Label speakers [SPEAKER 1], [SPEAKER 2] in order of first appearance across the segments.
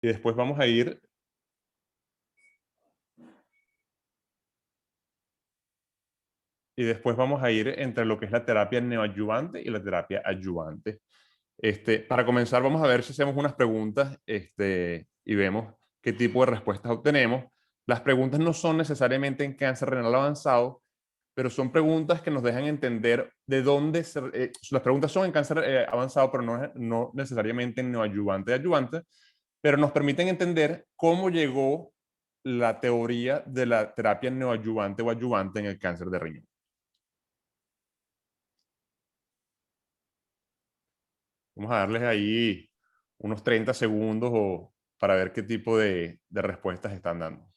[SPEAKER 1] y después vamos a ir entre lo que es la terapia neoadyuvante y la terapia adyuvante. Para comenzar, vamos a ver si hacemos unas preguntas y vemos qué tipo de respuestas obtenemos. Las preguntas no son necesariamente en cáncer renal avanzado, pero son preguntas que nos dejan entender de dónde las preguntas son en cáncer avanzado, pero no necesariamente en neoadyuvante y adyuvante, pero nos permiten entender cómo llegó la teoría de la terapia neoadyuvante o adyuvante en el cáncer de riñón. Vamos a darles ahí unos 30 segundos para ver qué tipo de respuestas están dando.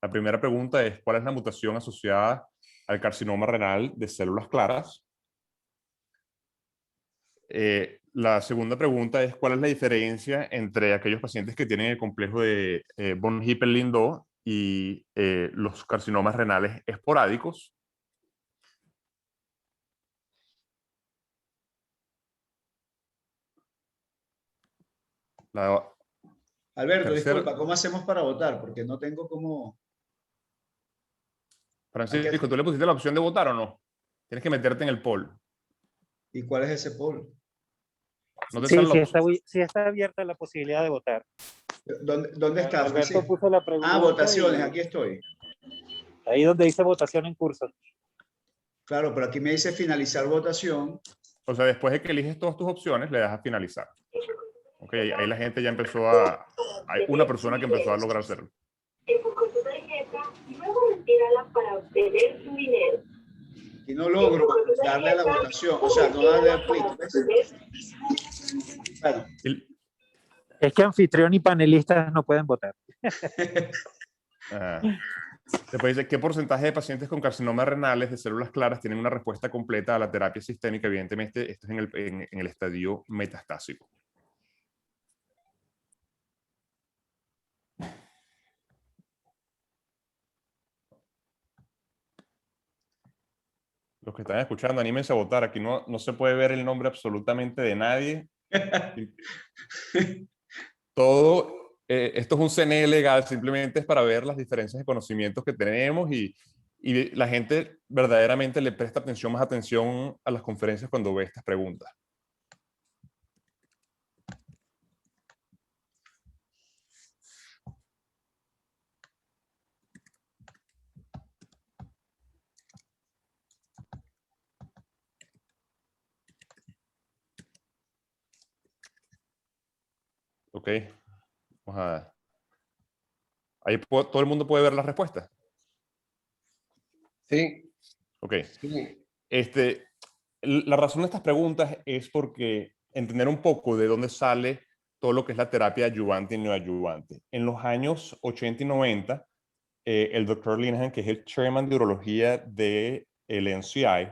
[SPEAKER 1] La primera pregunta es, ¿cuál es la mutación asociada al carcinoma renal de células claras? La segunda pregunta es, ¿cuál es la diferencia entre aquellos pacientes que tienen el complejo de von Hippel-Lindau y los carcinomas renales esporádicos? La
[SPEAKER 2] Alberto,
[SPEAKER 1] tercera,
[SPEAKER 2] disculpa, ¿cómo hacemos para votar? Porque no tengo cómo...
[SPEAKER 1] Francisco, ¿tú le pusiste la opción de votar o no? Tienes que meterte en el poll.
[SPEAKER 2] ¿Y cuál es ese poll?
[SPEAKER 1] No te
[SPEAKER 3] Sí,
[SPEAKER 1] sale la
[SPEAKER 3] sí está abierta la posibilidad de votar.
[SPEAKER 2] ¿Dónde está,
[SPEAKER 3] Alberto
[SPEAKER 2] Francisco?
[SPEAKER 3] puso la pregunta.
[SPEAKER 2] Ah, votaciones, aquí estoy.
[SPEAKER 3] Ahí donde dice votación en curso.
[SPEAKER 2] Claro, pero aquí me dice finalizar votación.
[SPEAKER 1] O sea, después de que eliges todas tus opciones, le das a finalizar. Ok, ahí la gente ya empezó a... Hay una persona que empezó a lograr hacerlo.
[SPEAKER 4] Empujó su tarjeta y luego retírala para obtener su dinero.
[SPEAKER 2] Y no logro darle a la votación, o sea, no darle al clic, ¿ves? Bueno.
[SPEAKER 3] Es que anfitrión y panelistas no pueden votar.
[SPEAKER 1] Después dice, ¿qué porcentaje de pacientes con carcinomas renales de células claras tienen una respuesta completa a la terapia sistémica? Evidentemente, esto es en el estadio metastásico. Los que están escuchando, anímense a votar. Aquí no se puede ver el nombre absolutamente de nadie. Esto es un CNE legal, simplemente es para ver las diferencias de conocimientos que tenemos y la gente verdaderamente le presta más atención a las conferencias cuando ve estas preguntas. Ok, vamos a... Ahí todo el mundo puede ver las respuestas.
[SPEAKER 5] Sí.
[SPEAKER 1] Ok.
[SPEAKER 5] Sí.
[SPEAKER 1] La razón de estas preguntas es porque entender un poco de dónde sale todo lo que es la terapia adyuvante y neoadyuvante. En los años 80 y 90, el Dr. Linehan, que es el chairman de urología del NCI,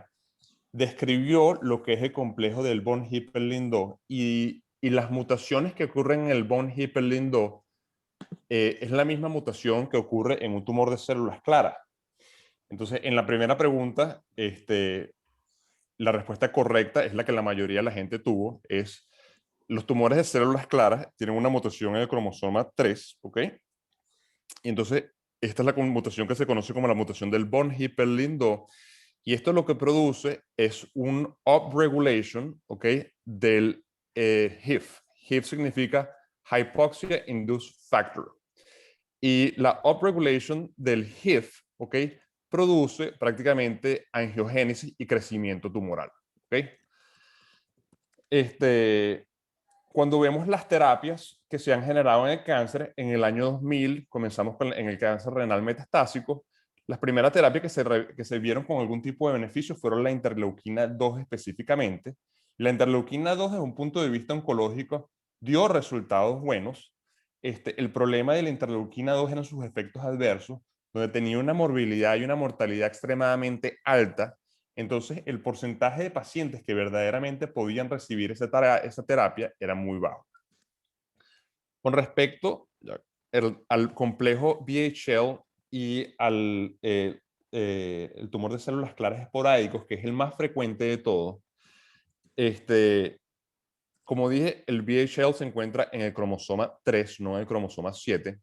[SPEAKER 1] describió lo que es el complejo del von Hippel-Lindau y las mutaciones que ocurren en el von Hippel-Lindau es la misma mutación que ocurre en un tumor de células claras. Entonces, en la primera pregunta, la respuesta correcta es la que la mayoría de la gente tuvo, es los tumores de células claras tienen una mutación en el cromosoma 3, ¿ok? Y entonces, esta es la mutación que se conoce como la mutación del von Hippel-Lindau, y esto lo que produce es un upregulation, ¿ok? Del HIF. HIF significa Hypoxia Induced Factor. Y la upregulation del HIF, ¿ok? Produce prácticamente angiogénesis y crecimiento tumoral, ¿ok? Cuando vemos las terapias que se han generado en el cáncer, en el año 2000 comenzamos en el cáncer renal metastásico. Las primeras terapias que se vieron con algún tipo de beneficio fueron la interleuquina 2 específicamente. La interleuquina 2 desde un punto de vista oncológico dio resultados buenos. El problema de la interleuquina 2 eran sus efectos adversos, donde tenía una morbilidad y una mortalidad extremadamente alta. Entonces, el porcentaje de pacientes que verdaderamente podían recibir esa terapia era muy bajo. Con respecto al complejo VHL y al el tumor de células claras esporádicos, que es el más frecuente de todos, Como dije, el VHL se encuentra en el cromosoma 3, no en el cromosoma 7.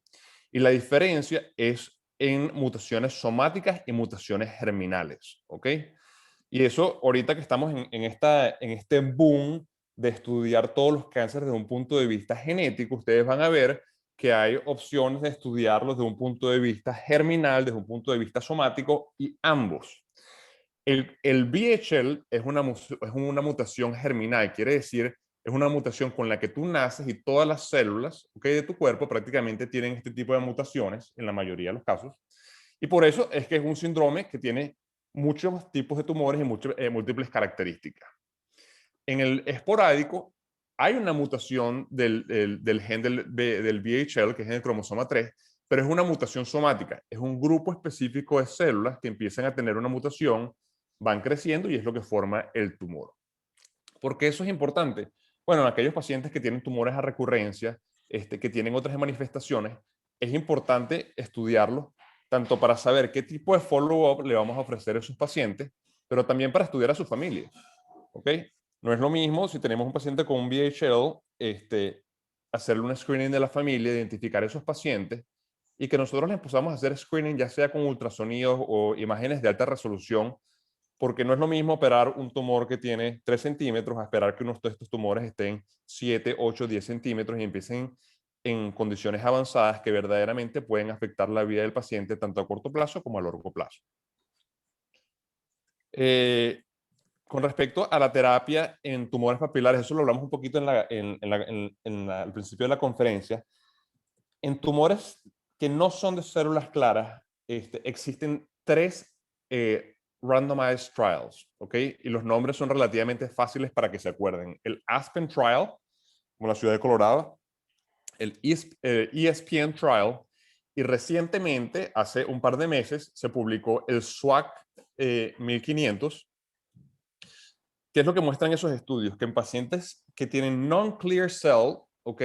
[SPEAKER 1] Y la diferencia es en mutaciones somáticas y mutaciones germinales. ¿Ok? Y eso, ahorita que estamos en este boom de estudiar todos los cánceres desde un punto de vista genético, ustedes van a ver que hay opciones de estudiarlos desde un punto de vista germinal, desde un punto de vista somático y ambos. El VHL es una mutación germinal, quiere decir, es una mutación con la que tú naces y todas las células, ¿okay?, de tu cuerpo prácticamente tienen este tipo de mutaciones en la mayoría de los casos. Y por eso es que es un síndrome que tiene muchos tipos de tumores y múltiples características. En el esporádico hay una mutación del gen del VHL, que es en el cromosoma 3, pero es una mutación somática. Es un grupo específico de células que empiezan a tener una mutación, van creciendo y es lo que forma el tumor. ¿Por qué eso es importante? Bueno, en aquellos pacientes que tienen tumores a recurrencia, que tienen otras manifestaciones, es importante estudiarlos tanto para saber qué tipo de follow-up le vamos a ofrecer a esos pacientes, pero también para estudiar a su familia. ¿Ok? No es lo mismo si tenemos un paciente con un VHL, hacerle un screening de la familia, identificar esos pacientes y que nosotros les empezamos a hacer screening ya sea con ultrasonidos o imágenes de alta resolución, porque no es lo mismo operar un tumor que tiene 3 centímetros a esperar que unos de estos tumores estén 7, 8, 10 centímetros y empiecen en condiciones avanzadas que verdaderamente pueden afectar la vida del paciente tanto a corto plazo como a largo plazo. Con respecto a la terapia en tumores papilares, eso lo hablamos un poquito al principio de la conferencia. En tumores que no son de células claras, existen 3 randomized trials, ¿ok? Y los nombres son relativamente fáciles para que se acuerden. El Aspen Trial, como la ciudad de Colorado, el ESPN Trial, y recientemente, hace un par de meses, se publicó el SWAC 1500. ¿Qué es lo que muestran esos estudios? Que en pacientes que tienen non-clear cell, ¿ok?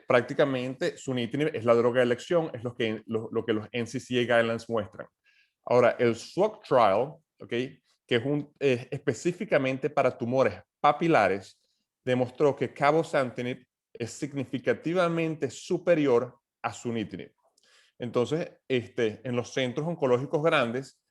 [SPEAKER 1] Prácticamente sunitinib es la droga de elección, es lo que los NCCN Guidelines muestran. Ahora, el SWOG Trial, ¿ok?, que es específicamente para tumores papilares, demostró que cabozantinib es significativamente superior a sunitinib. Entonces, en los centros oncológicos grandes,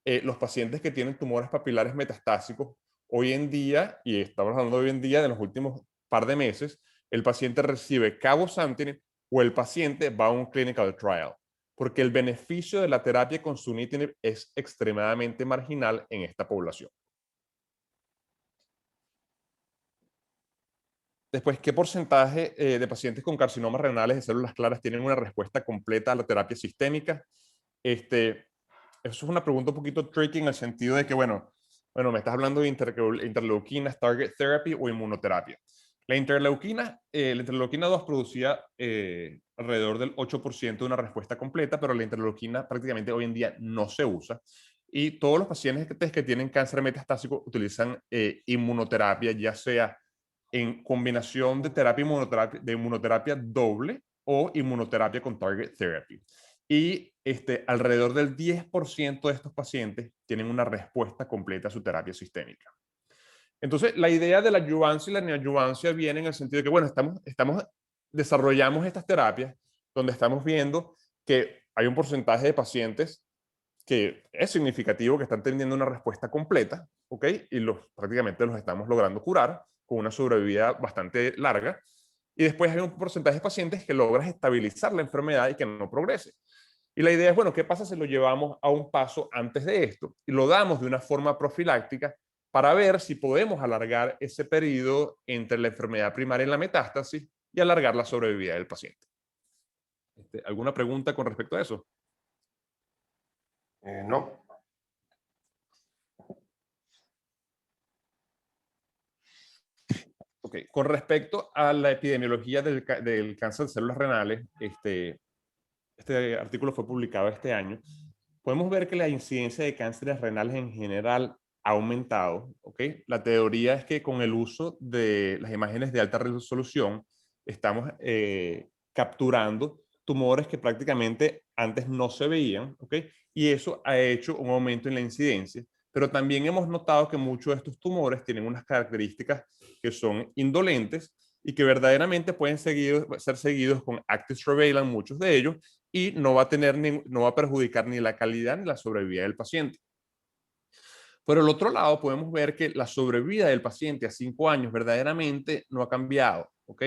[SPEAKER 1] los pacientes que tienen tumores papilares metastásicos, hoy en día, y estamos hablando hoy en día de los últimos par de meses, el paciente recibe cabozantinib o el paciente va a un clinical trial, porque el beneficio de la terapia con sunitinib es extremadamente marginal en esta población. Después, ¿qué porcentaje de pacientes con carcinomas renales de células claras tienen una respuesta completa a la terapia sistémica? Eso es una pregunta un poquito tricky en el sentido de que, bueno, me estás hablando de interleuquinas, target therapy o inmunoterapia. La interleuquina 2 producía alrededor del 8% de una respuesta completa, pero la interleuquina prácticamente hoy en día no se usa. Y todos los pacientes que tienen cáncer metastásico utilizan inmunoterapia, ya sea en combinación de inmunoterapia doble o inmunoterapia con target therapy. Y alrededor del 10% de estos pacientes tienen una respuesta completa a su terapia sistémica. Entonces, la idea de la adyuvancia y la neoadyuvancia viene en el sentido de que, bueno, desarrollamos estas terapias donde estamos viendo que hay un porcentaje de pacientes que es significativo, que están teniendo una respuesta completa, ¿ok? Y prácticamente los estamos logrando curar con una sobrevida bastante larga. Y después hay un porcentaje de pacientes que logras estabilizar la enfermedad y que no progrese. Y la idea es, bueno, ¿qué pasa si lo llevamos a un paso antes de esto y lo damos de una forma profiláctica para ver si podemos alargar ese periodo entre la enfermedad primaria y la metástasis y alargar la sobrevida del paciente? ¿Alguna pregunta con respecto a eso?
[SPEAKER 5] No.
[SPEAKER 1] Ok, con respecto a la epidemiología del cáncer de células renales, este artículo fue publicado este año. Podemos ver que la incidencia de cánceres renales en general ha aumentado. ¿Ok? La teoría es que con el uso de las imágenes de alta resolución estamos capturando tumores que prácticamente antes no se veían. ¿Ok? Y eso ha hecho un aumento en la incidencia. Pero también hemos notado que muchos de estos tumores tienen unas características que son indolentes y que verdaderamente pueden ser seguidos con active surveillance, muchos de ellos, y no va a perjudicar ni la calidad ni la sobrevida del paciente. Por el otro lado, podemos ver que la sobrevida del paciente a 5 años verdaderamente no ha cambiado, ¿ok?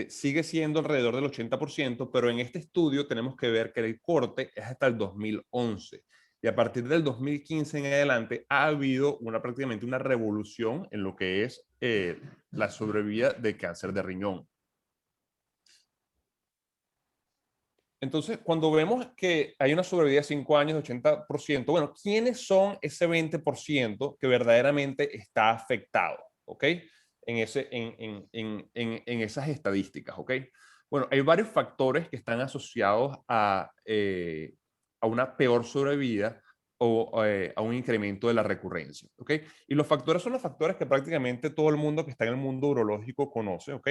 [SPEAKER 1] Sigue siendo alrededor del 80%, pero en este estudio tenemos que ver que el corte es hasta el 2011. Y a partir del 2015 en adelante ha habido prácticamente una revolución en lo que es la sobrevida de cáncer de riñón. Entonces, cuando vemos que hay una sobrevida de 5 años de 80%, bueno, ¿quiénes son ese 20% que verdaderamente está afectado? ¿Ok? En esas estadísticas, ¿ok? Bueno, hay varios factores que están asociados a una peor sobrevida o a un incremento de la recurrencia, ¿ok? Y los factores son los factores que prácticamente todo el mundo que está en el mundo urológico conoce, ¿ok?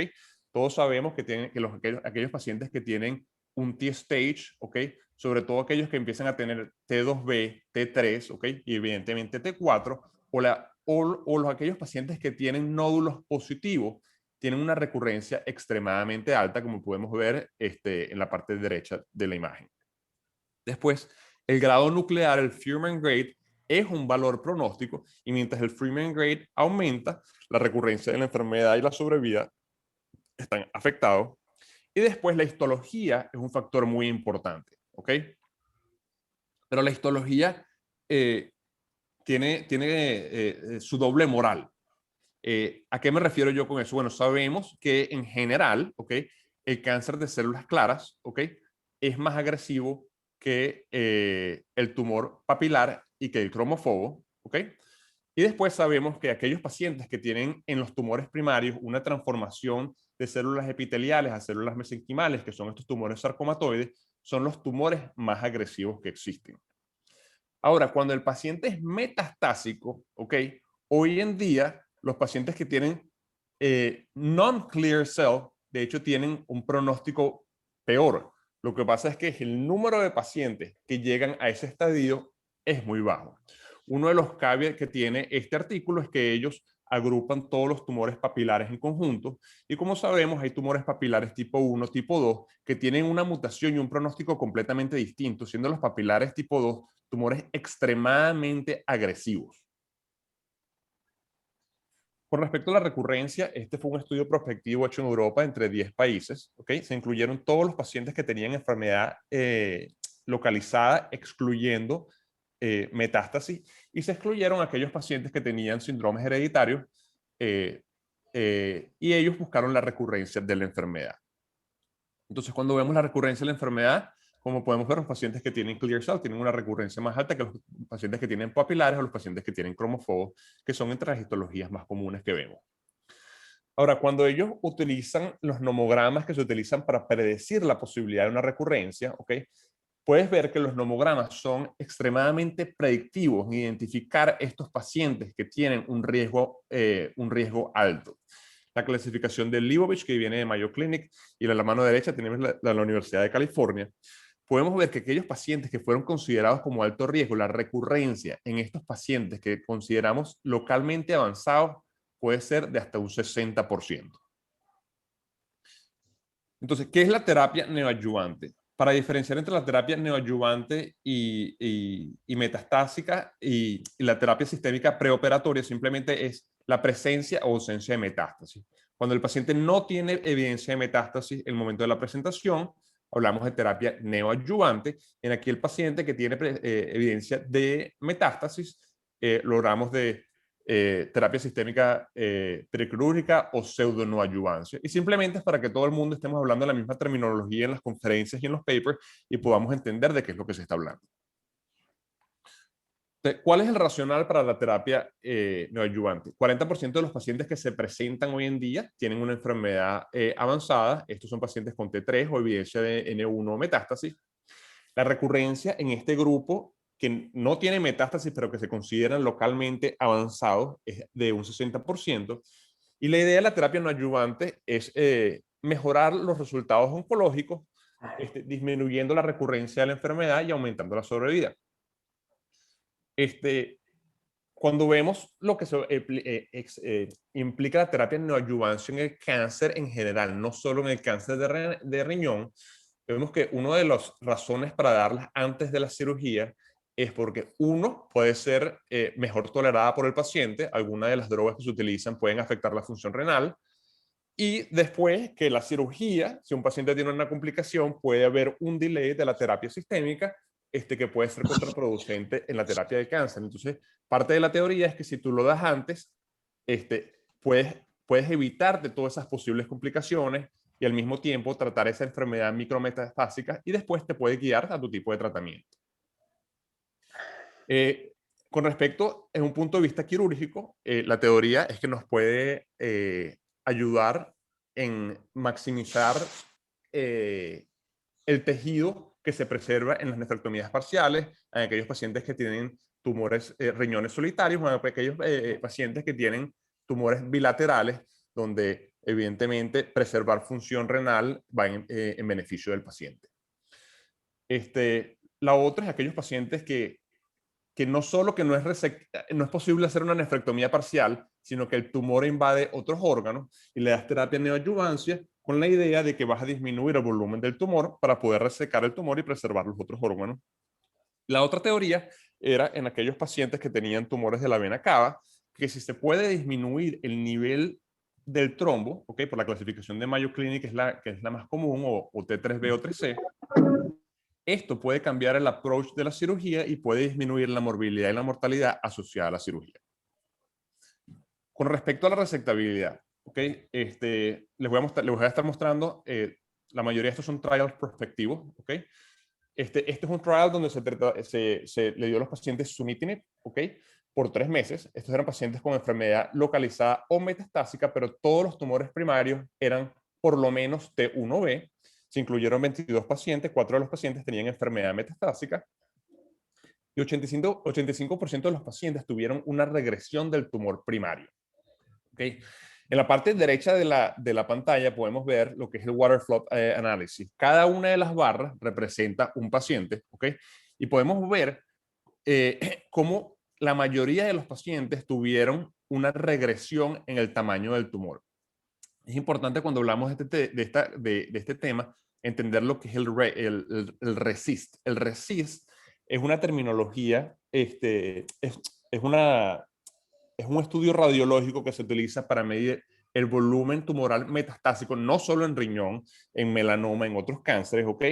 [SPEAKER 1] Todos sabemos que aquellos pacientes que tienen un T-stage, ¿ok? Sobre todo aquellos que empiezan a tener T2B, T3, ¿ok? Y evidentemente T4, o aquellos pacientes que tienen nódulos positivos, tienen una recurrencia extremadamente alta, como podemos ver en la parte derecha de la imagen. Después, el grado nuclear, el Fuhrman grade, es un valor pronóstico, y mientras el Fuhrman grade aumenta, la recurrencia de la enfermedad y la sobrevida están afectados. Y después la histología es un factor muy importante, ¿ok? Pero la histología tiene su doble moral. ¿A qué me refiero yo con eso? Bueno, sabemos que en general, ¿ok? El cáncer de células claras, ¿ok? Es más agresivo que el tumor papilar y que el cromofobo, ¿ok? Y después sabemos que aquellos pacientes que tienen en los tumores primarios una transformación de células epiteliales a células mesenquimales, que son estos tumores sarcomatoides, son los tumores más agresivos que existen. Ahora, cuando el paciente es metastásico, ¿ok? Hoy en día, los pacientes que tienen non-clear cell, de hecho, tienen un pronóstico peor. Lo que pasa es que el número de pacientes que llegan a ese estadio es muy bajo. Uno de los caveats que tiene este artículo es que ellos agrupan todos los tumores papilares en conjunto, y como sabemos hay tumores papilares tipo 1, tipo 2 que tienen una mutación y un pronóstico completamente distinto, siendo los papilares tipo 2 tumores extremadamente agresivos. Con respecto a la recurrencia, este fue un estudio prospectivo hecho en Europa entre 10 países, ¿ok? Se incluyeron todos los pacientes que tenían enfermedad localizada, excluyendo metástasis, y se excluyeron aquellos pacientes que tenían síndromes hereditarios y ellos buscaron la recurrencia de la enfermedad. Entonces, cuando vemos la recurrencia de la enfermedad, como podemos ver, los pacientes que tienen clear cell tienen una recurrencia más alta que los pacientes que tienen papilares o los pacientes que tienen cromofobos, que son entre las histologías más comunes que vemos. Ahora, cuando ellos utilizan los nomogramas que se utilizan para predecir la posibilidad de una recurrencia, ¿ok? Puedes ver que los nomogramas son extremadamente predictivos en identificar estos pacientes que tienen un riesgo alto. La clasificación de Leibovich, que viene de Mayo Clinic, y en la mano derecha tenemos la Universidad de California. Podemos ver que aquellos pacientes que fueron considerados como alto riesgo, la recurrencia en estos pacientes que consideramos localmente avanzados puede ser de hasta un 60%. Entonces, ¿qué es la terapia neoadyuvante? Para diferenciar entre la terapia neoadyuvante y metastásica y la terapia sistémica preoperatoria, simplemente es la presencia o ausencia de metástasis. Cuando el paciente no tiene evidencia de metástasis en el momento de la presentación, hablamos de terapia neoadyuvante. En aquí el paciente que tiene evidencia de metástasis, logramos de terapia sistémica prequirúrgica o pseudoneoadyuvancia. Y simplemente es para que todo el mundo estemos hablando de la misma terminología en las conferencias y en los papers y podamos entender de qué es lo que se está hablando. ¿Cuál es el racional para la terapia neoadyuvante? 40% de los pacientes que se presentan hoy en día tienen una enfermedad avanzada. Estos son pacientes con T3 o evidencia de N1 o metástasis. La recurrencia en este grupo que no tiene metástasis, pero que se consideran localmente avanzados, es de un 60%. Y la idea de la terapia neoadyuvante es mejorar los resultados oncológicos, disminuyendo la recurrencia de la enfermedad y aumentando la sobrevida. cuando vemos lo que implica la terapia neoadyuvancia en el cáncer en general, no solo en el cáncer de riñón, vemos que una de las razones para darlas antes de la cirugía es porque uno puede ser mejor tolerada por el paciente, algunas de las drogas que se utilizan pueden afectar la función renal, y después que la cirugía, si un paciente tiene una complicación, puede haber un delay de la terapia sistémica que puede ser contraproducente en la terapia de cáncer. Entonces, parte de la teoría es que si tú lo das antes, puedes evitarte todas esas posibles complicaciones y al mismo tiempo tratar esa enfermedad micrometastásica y después te puede guiar a tu tipo de tratamiento. Con respecto, en un punto de vista quirúrgico, la teoría es que nos puede ayudar en maximizar el tejido que se preserva en las nefrectomías parciales, en aquellos pacientes que tienen tumores riñones solitarios, o en aquellos pacientes que tienen tumores bilaterales, donde evidentemente preservar función renal va en beneficio del paciente. La otra es aquellos pacientes que no solo que no es posible hacer una nefrectomía parcial, sino que el tumor invade otros órganos y le das terapia neoadyuvancia con la idea de que vas a disminuir el volumen del tumor para poder resecar el tumor y preservar los otros órganos. La otra teoría era en aquellos pacientes que tenían tumores de la vena cava, que si se puede disminuir el nivel del trombo, ¿okay? Por la clasificación de Mayo Clinic, que es la más común, o T3B o T3C, esto puede cambiar el approach de la cirugía y puede disminuir la morbilidad y la mortalidad asociada a la cirugía. Con respecto a la resectabilidad, ¿okay? Les voy a estar mostrando, la mayoría de estos son trials prospectivos, ¿okay? Este es un trial donde se le dio a los pacientes sunitinib, ¿okay? Por 3 meses. Estos eran pacientes con enfermedad localizada o metastásica, pero todos los tumores primarios eran por lo menos T1B. Se incluyeron 22 pacientes, 4 de los pacientes tenían enfermedad metastásica y 85% de los pacientes tuvieron una regresión del tumor primario. ¿Okay? En la parte derecha de la pantalla podemos ver lo que es el waterfall análisis. Cada una de las barras representa un paciente, ¿okay? Y podemos ver cómo la mayoría de los pacientes tuvieron una regresión en el tamaño del tumor. Es importante cuando hablamos de este tema entender lo que es el RECIST. El RECIST es una terminología, es un estudio radiológico que se utiliza para medir el volumen tumoral metastásico, no solo en riñón, en melanoma, en otros cánceres, ¿ok?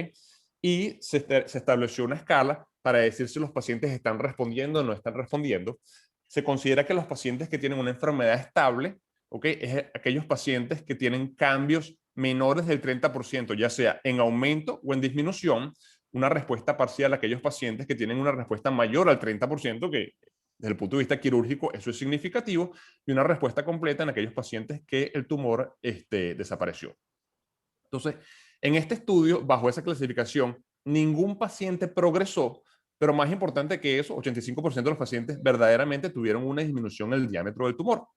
[SPEAKER 1] Y se estableció una escala para decir si los pacientes están respondiendo o no están respondiendo. Se considera que los pacientes que tienen una enfermedad estable, ¿ok? Es aquellos pacientes que tienen cambios menores del 30%, ya sea en aumento o en disminución, una respuesta parcial a aquellos pacientes que tienen una respuesta mayor al 30%, que desde el punto de vista quirúrgico eso es significativo, y una respuesta completa en aquellos pacientes que el tumor desapareció. Entonces, en este estudio, bajo esa clasificación, ningún paciente progresó, pero más importante que eso, 85% de los pacientes verdaderamente tuvieron una disminución en el diámetro del tumor.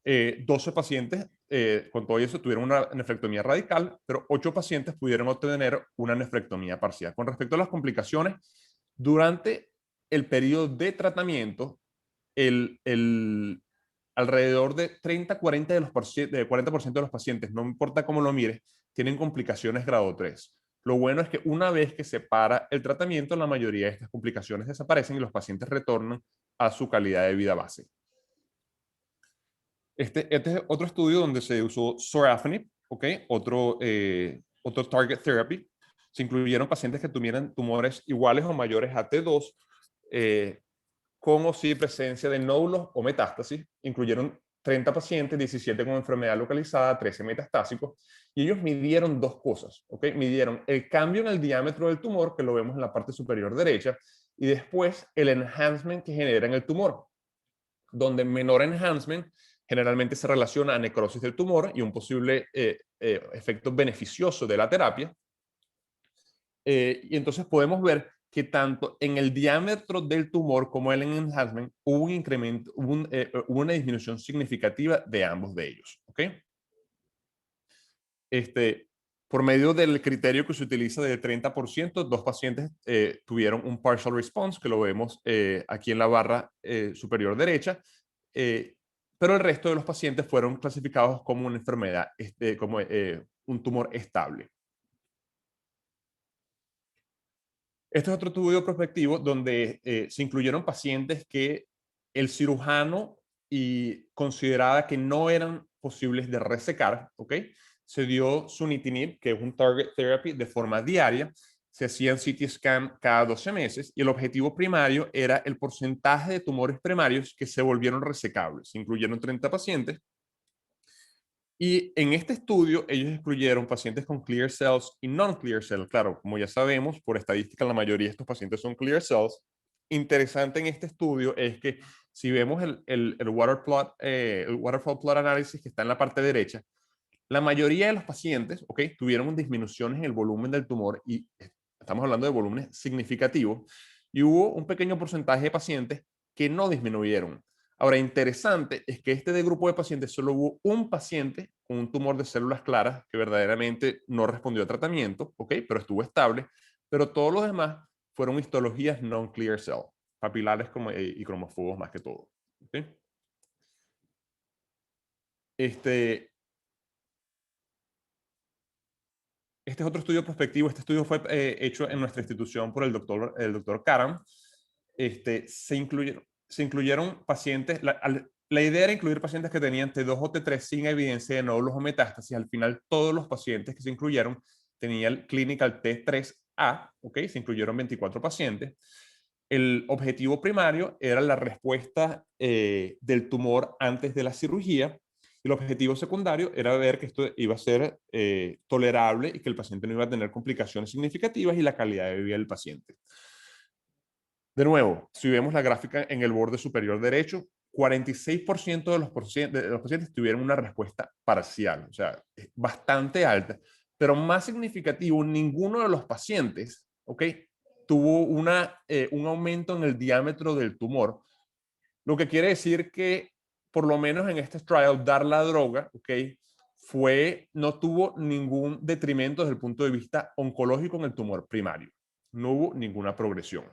[SPEAKER 1] 12 pacientes, con todo eso, tuvieron una nefrectomía radical, pero 8 pacientes pudieron obtener una nefrectomía parcial. Con respecto a las complicaciones, durante el periodo de tratamiento, alrededor de 30-40% de los pacientes, no importa cómo lo mires, tienen complicaciones grado 3. Lo bueno es que una vez que se para el tratamiento, la mayoría de estas complicaciones desaparecen y los pacientes retornan a su calidad de vida base. Este es otro estudio donde se usó sorafenib, ¿okay? Otro target therapy. Se incluyeron pacientes que tuvieran tumores iguales o mayores a T2, con o sin presencia de nódulos o metástasis. Incluyeron 30 pacientes, 17 con enfermedad localizada, 13 metastásicos, y ellos midieron dos cosas, ¿okay? Midieron el cambio en el diámetro del tumor, que lo vemos en la parte superior derecha, y después el enhancement que genera en el tumor, donde menor enhancement generalmente se relaciona a necrosis del tumor y un posible efecto beneficioso de la terapia. Y entonces podemos ver que tanto en el diámetro del tumor como en el enhancement hubo un incremento, hubo una disminución significativa de ambos de ellos. ¿Okay? Por medio del criterio que se utiliza de 30%, 2 pacientes tuvieron un partial response, que lo vemos aquí en la barra superior derecha, pero el resto de los pacientes fueron clasificados como una enfermedad, como un tumor estable. Este es otro estudio prospectivo donde se incluyeron pacientes que el cirujano consideraba que no eran posibles de resecar, ¿ok? Se dio sunitinib, que es un target therapy, de forma diaria. Se hacían CT scan cada 12 meses y el objetivo primario era el porcentaje de tumores primarios que se volvieron resecables. Se incluyeron 30 pacientes. Y en este estudio ellos excluyeron pacientes con clear cells y non-clear cells. Claro, como ya sabemos, por estadística la mayoría de estos pacientes son clear cells. Interesante en este estudio es que si vemos el waterfall plot análisis que está en la parte derecha, la mayoría de los pacientes, ¿ok?, tuvieron disminuciones en el volumen del tumor y estamos hablando de volúmenes significativos, y hubo un pequeño porcentaje de pacientes que no disminuyeron. Ahora, interesante es que este grupo de pacientes solo hubo un paciente con un tumor de células claras que verdaderamente no respondió a tratamiento, ¿ok?, pero estuvo estable, pero todos los demás fueron histologías non-clear cell, papilares y cromofobos más que todo. ¿Okay? Este es otro estudio prospectivo. Este estudio fue hecho en nuestra institución por el doctor Karam. Se incluyeron pacientes, la idea era incluir pacientes que tenían T2 o T3 sin evidencia de nódulos o metástasis. Al final, todos los pacientes que se incluyeron tenían el clinical T3A, ¿ok? Se incluyeron 24 pacientes. El objetivo primario era la respuesta del tumor antes de la cirugía. Y el objetivo secundario era ver que esto iba a ser tolerable y que el paciente no iba a tener complicaciones significativas y la calidad de vida del paciente. De nuevo, si vemos la gráfica en el borde superior derecho, 46% de los pacientes tuvieron una respuesta parcial, o sea, bastante alta, pero más significativo, ninguno de los pacientes, ¿ok?, tuvo un aumento en el diámetro del tumor, lo que quiere decir que, por lo menos en este trial, dar la droga, ¿ok?, no tuvo ningún detrimento desde el punto de vista oncológico en el tumor primario. No hubo ninguna progresión.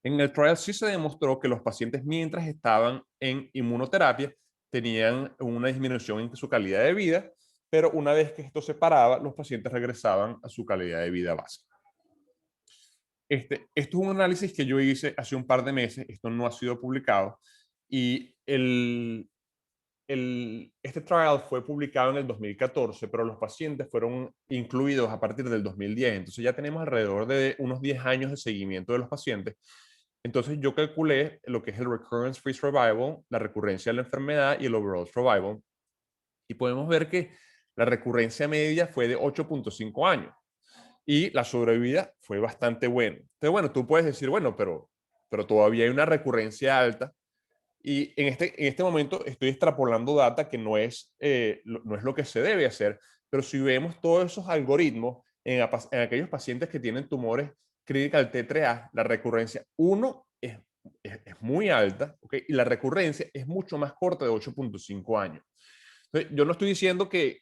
[SPEAKER 1] En el trial sí se demostró que los pacientes, mientras estaban en inmunoterapia, tenían una disminución en su calidad de vida, pero una vez que esto se paraba, los pacientes regresaban a su calidad de vida básica. Esto es un análisis que yo hice hace un par de meses, esto no ha sido publicado, y este trial fue publicado en el 2014, pero los pacientes fueron incluidos a partir del 2010, entonces ya tenemos alrededor de unos 10 años de seguimiento de los pacientes. Entonces yo calculé lo que es el recurrence-free survival, la recurrencia de la enfermedad y el overall survival, y podemos ver que la recurrencia media fue de 8.5 años. Y la sobrevida fue bastante buena. Entonces, bueno, tú puedes decir, bueno, pero todavía hay una recurrencia alta. Y en este momento estoy extrapolando data que no es lo que se debe hacer. Pero si vemos todos esos algoritmos en aquellos pacientes que tienen tumores critical T3A, la recurrencia 1 es muy alta, ¿okay? Y la recurrencia es mucho más corta, de 8.5 años. Entonces, yo no estoy diciendo que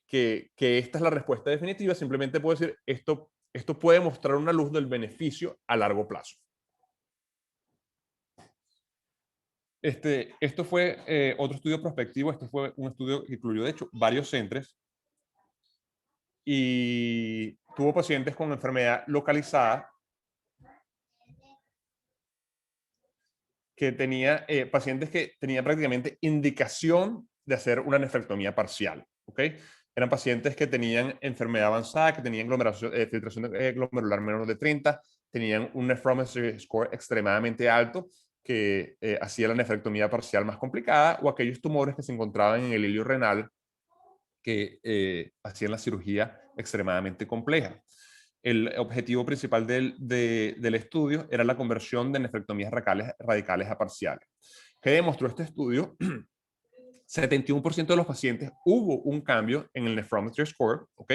[SPEAKER 1] esta es la respuesta definitiva, simplemente puedo decir esto puede mostrar una luz del beneficio a largo plazo. Esto fue otro estudio prospectivo. Este fue un estudio que incluyó, de hecho, varios centros y tuvo pacientes con enfermedad localizada que tenía pacientes que tenían prácticamente indicación de hacer una nefrectomía parcial, ¿ok? Eran pacientes que tenían enfermedad avanzada, que tenían filtración glomerular menor de 30, tenían un nephrometry score extremadamente alto que hacía la nefrectomía parcial más complicada, o aquellos tumores que se encontraban en el hilio renal que hacían la cirugía extremadamente compleja. El objetivo principal del estudio era la conversión de nefrectomías radicales a parciales. ¿Qué demostró este estudio? 71% de los pacientes hubo un cambio en el nephrometry score, ¿ok?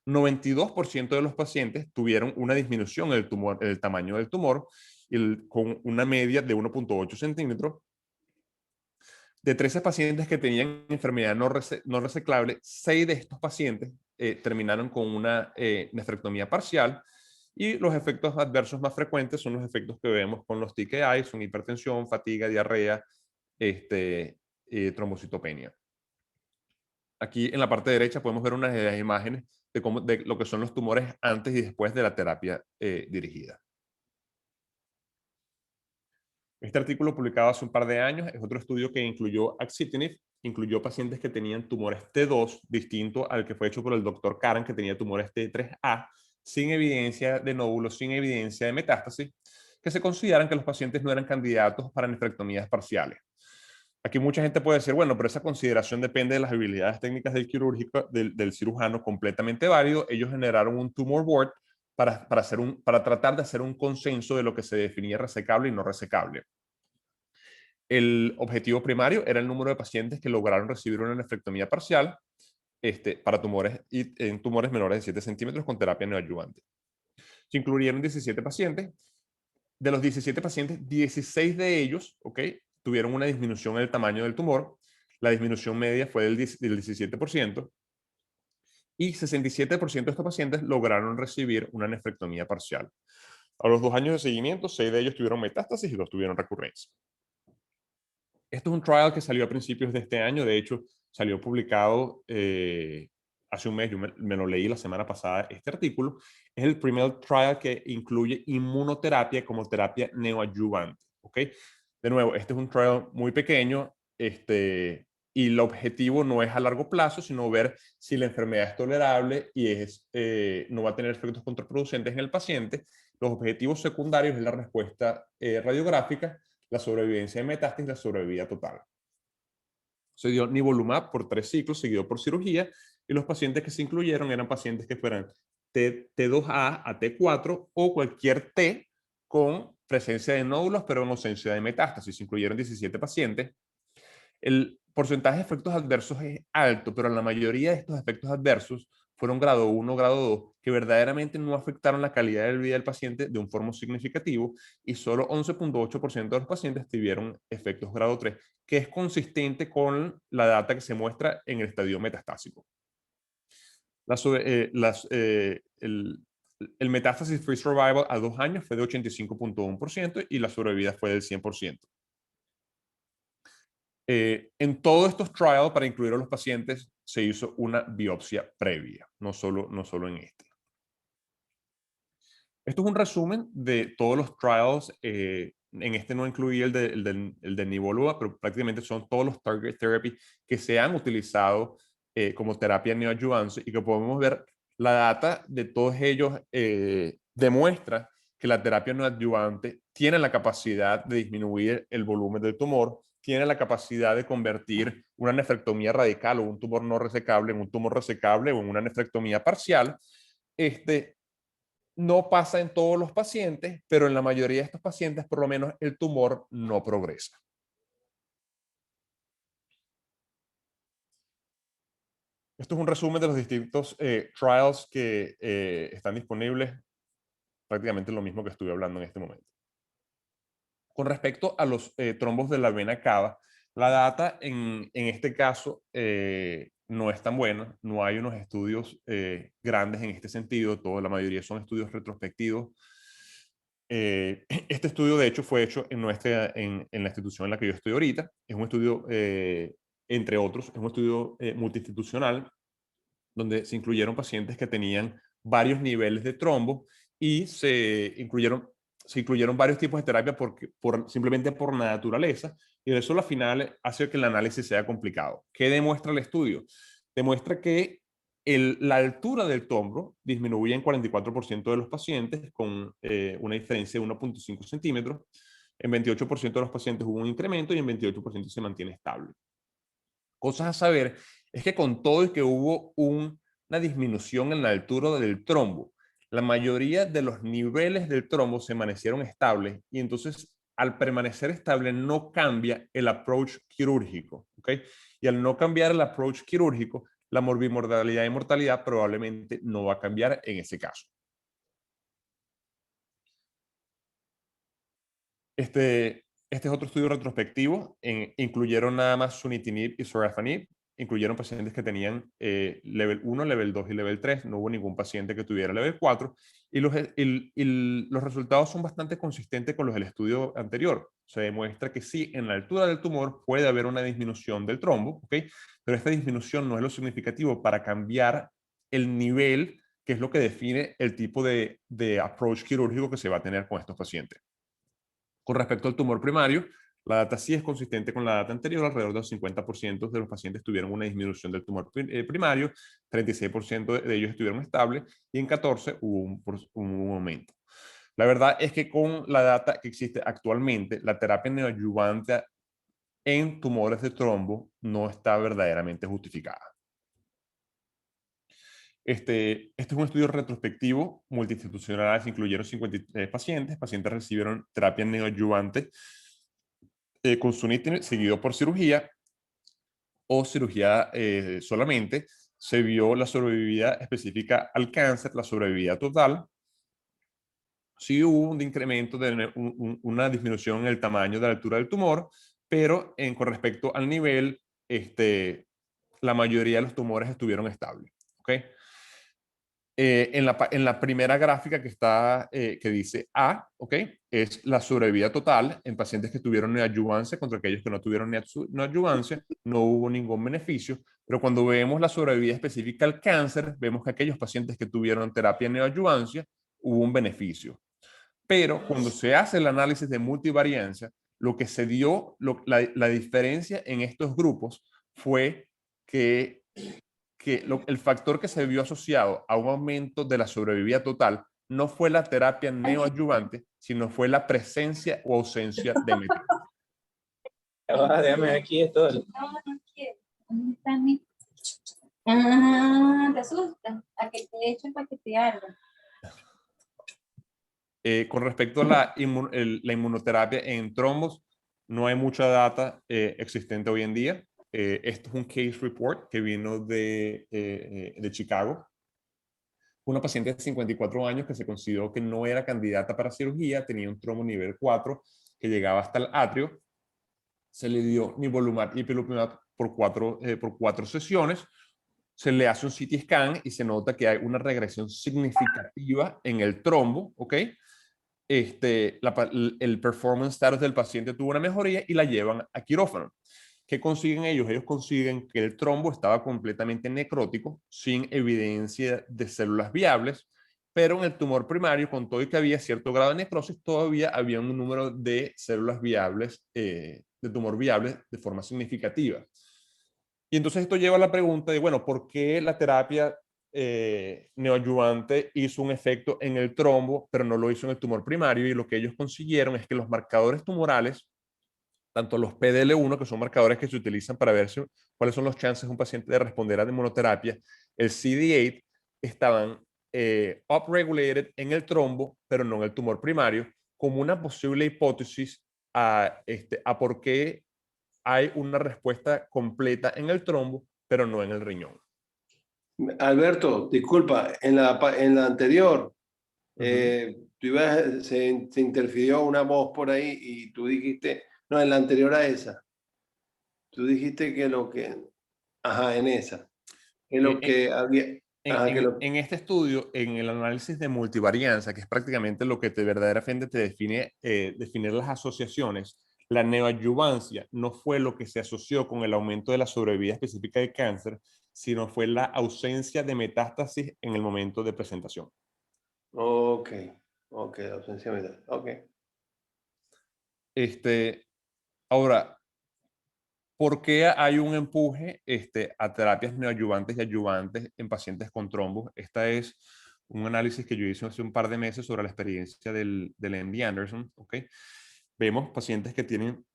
[SPEAKER 1] 92% de los pacientes tuvieron una disminución en el tamaño del tumor, con una media de 1.8 centímetros. De 13 pacientes que tenían enfermedad no reseclable, 6 de estos pacientes terminaron con una nefrectomía parcial. Y los efectos adversos más frecuentes son los efectos que vemos con los TKI, son hipertensión, fatiga, diarrea, trombocitopenia. Aquí en la parte derecha podemos ver unas de las imágenes de lo que son los tumores antes y después de la terapia dirigida. Este artículo publicado hace un par de años es otro estudio que incluyó axitinib, incluyó pacientes que tenían tumores T2, distinto al que fue hecho por el doctor Karan, que tenía tumores T3A, sin evidencia de nódulos, sin evidencia de metástasis, que se consideran que los pacientes no eran candidatos para nefrectomías parciales. Aquí mucha gente puede decir, bueno, pero esa consideración depende de las habilidades técnicas del quirúrgico, del cirujano, completamente válido. Ellos generaron un tumor board para tratar de hacer un consenso de lo que se definía resecable y no resecable. El objetivo primario era el número de pacientes que lograron recibir una nefrectomía parcial para tumores en tumores menores de 7 centímetros con terapia neoadyuvante. Se incluyeron 17 pacientes. De los 17 pacientes, 16 de ellos, tuvieron una disminución en el tamaño del tumor. La disminución media fue del 17%. Y 67% de estos pacientes lograron recibir una nefrectomía parcial. A los 2 años de seguimiento, 6 de ellos tuvieron metástasis y 2 tuvieron recurrencia. Esto es un trial que salió a principios de este año. De hecho, salió publicado hace un mes. Yo me lo leí la semana pasada, este artículo. Es el primer trial que incluye inmunoterapia como terapia neoadyuvante. De nuevo, este es un trial muy pequeño. Y el objetivo no es a largo plazo, sino ver si la enfermedad es tolerable y no va a tener efectos contraproducentes en el paciente. Los objetivos secundarios es la respuesta radiográfica, la sobrevivencia de metástasis y la sobrevida total. Se dio nivolumab por 3 ciclos, seguido por cirugía, y los pacientes que se incluyeron eran pacientes que fueran T2A a T4 o cualquier T con presencia de nódulos, pero en ausencia de metástasis. Se incluyeron 17 pacientes. El porcentaje de efectos adversos es alto, pero la mayoría de estos efectos adversos fueron grado 1, grado 2, que verdaderamente no afectaron la calidad de vida del paciente de un forma significativo, y solo 11.8% de los pacientes tuvieron efectos grado 3, que es consistente con la data que se muestra en el estadio metastásico. El metástasis free survival a 2 años fue de 85.1% y la sobrevida fue del 100%. En todos estos trials, para incluir a los pacientes, se hizo una biopsia previa, no solo en este. Esto es un resumen de todos los trials. En este no incluí el de nivolumab, pero prácticamente son todos los target therapy que se han utilizado como terapia neoadyuvante, y que podemos ver la data de todos ellos demuestra que la terapia neoadyuvante tiene la capacidad de disminuir el volumen del tumor, tiene la capacidad de convertir una nefrectomía radical o un tumor no resecable en un tumor resecable o en una nefrectomía parcial. No pasa en todos los pacientes, pero en la mayoría de estos pacientes, por lo menos, el tumor no progresa. Esto es un resumen de los distintos trials que están disponibles, prácticamente lo mismo que estuve hablando en este momento. Con respecto a los trombos de la vena cava, la data en este caso no es tan buena. No hay unos estudios grandes en este sentido. La mayoría son estudios retrospectivos. Este estudio, de hecho, fue hecho en la institución en la que yo estoy ahorita. Es un estudio, entre otros, es un estudio multiinstitucional donde se incluyeron pacientes que tenían varios niveles de trombo, y se incluyeron varios tipos de terapia simplemente por naturaleza, y eso al final hace que el análisis sea complicado. ¿Qué demuestra el estudio? Demuestra que la altura del trombo disminuye en 44% de los pacientes, con una diferencia de 1.5 centímetros. En 28% de los pacientes hubo un incremento y en 28% se mantiene estable. Cosas a saber es que con todo y que hubo una disminución en la altura del trombo, la mayoría de los niveles del trombo se permanecieron estables, y entonces al permanecer estable no cambia el approach quirúrgico. Y al no cambiar el approach quirúrgico, la morbimortalidad y mortalidad probablemente no va a cambiar en ese caso. Este es otro estudio retrospectivo. Incluyeron nada más sunitinib y sorafenib. incluyeron pacientes que tenían level 1, level 2 y level 3. No hubo ningún paciente que tuviera level 4. Y los resultados son bastante consistentes con los del estudio anterior. Se demuestra que sí, en la altura del tumor puede haber una disminución del trombo, ¿ok? Pero esta disminución no es lo significativo para cambiar el nivel, que es lo que define el tipo de approach quirúrgico que se va a tener con estos pacientes. Con respecto al tumor primario, la data sí es consistente con la data anterior. Alrededor del 50% de los pacientes tuvieron una disminución del tumor primario, 36% de ellos estuvieron estables y en 14 hubo un aumento. La verdad es que con la data que existe actualmente, la terapia neoadyuvante en tumores de trombo no está verdaderamente justificada. Este es un estudio retrospectivo multiinstitucional, se incluyeron 53 pacientes. Pacientes recibieron terapia neoadyuvante con sunitinib seguido por cirugía o cirugía solamente. Se vio la sobrevivida específica al cáncer, la sobrevivida total. Sí hubo un incremento de una disminución en el tamaño de la altura del tumor, pero con respecto al nivel, la mayoría de los tumores estuvieron estables. ¿Okay? En la primera gráfica que está, que dice A, ¿ok? Es la sobrevida total en pacientes que tuvieron neoadyuvancia contra aquellos que no tuvieron neoadyuvancia. No hubo ningún beneficio, pero cuando vemos la sobrevida específica al cáncer, vemos que aquellos pacientes que tuvieron terapia neoadyuvancia, hubo un beneficio. Pero cuando se hace el análisis de multivariancia, lo que se dio, la diferencia en estos grupos fue que el factor que se vio asociado a un aumento de la sobrevivida total no fue la terapia neoadyuvante, sino fue la presencia o ausencia de metástasis.
[SPEAKER 5] Déjame ver aquí esto.
[SPEAKER 6] No, no quiero. ¿Dónde está mi? Ah, te asusta. A que te echen para que te arda.
[SPEAKER 1] Con respecto a la inmunoterapia en trombos, no hay mucha data existente hoy en día. Esto es un case report que vino de Chicago. Una paciente de 54 años que se consideró que no era candidata para cirugía, tenía un trombo nivel 4 que llegaba hasta el atrio. Se le dio nivolumab y ipilimumab por cuatro sesiones. Se le hace un CT scan y se nota que hay una regresión significativa en el trombo, ¿ok? El performance status del paciente tuvo una mejoría y la llevan a quirófano. ¿Qué consiguen ellos? Ellos consiguen que el trombo estaba completamente necrótico, sin evidencia de células viables, pero en el tumor primario, con todo y que había cierto grado de necrosis, todavía había un número de células viables, de tumor viables de forma significativa. Y entonces esto lleva a la pregunta de, bueno, ¿por qué la terapia neoadyuvante hizo un efecto en el trombo, pero no lo hizo en el tumor primario? Y lo que ellos consiguieron es que los marcadores tumorales, tanto los PDL1, que son marcadores que se utilizan para ver cuáles son los chances de un paciente de responder a la inmunoterapia, el CD8, estaban upregulated en el trombo, pero no en el tumor primario, como una posible hipótesis a por qué hay una respuesta completa en el trombo, pero no en el riñón.
[SPEAKER 7] Alberto, disculpa, en la anterior, se interfirió una voz por ahí y tú dijiste, no, en la anterior a esa, tú dijiste que en esa, que lo que había...
[SPEAKER 1] En este estudio, en el análisis de multivarianza, que es prácticamente lo que verdaderamente te define definir las asociaciones, la neoadyuvancia no fue lo que se asoció con el aumento de la sobrevida específica de cáncer, sino fue la ausencia de metástasis en el momento de presentación.
[SPEAKER 7] Ok, la ausencia de metástasis, ok.
[SPEAKER 1] Ahora, ¿por qué hay un empuje a terapias neoadyuvantes y adyuvantes en pacientes con trombos? Esta es un análisis que yo hice hace un par de meses sobre la experiencia del MD Anderson. ¿Okay? Vemos pacientes que tienen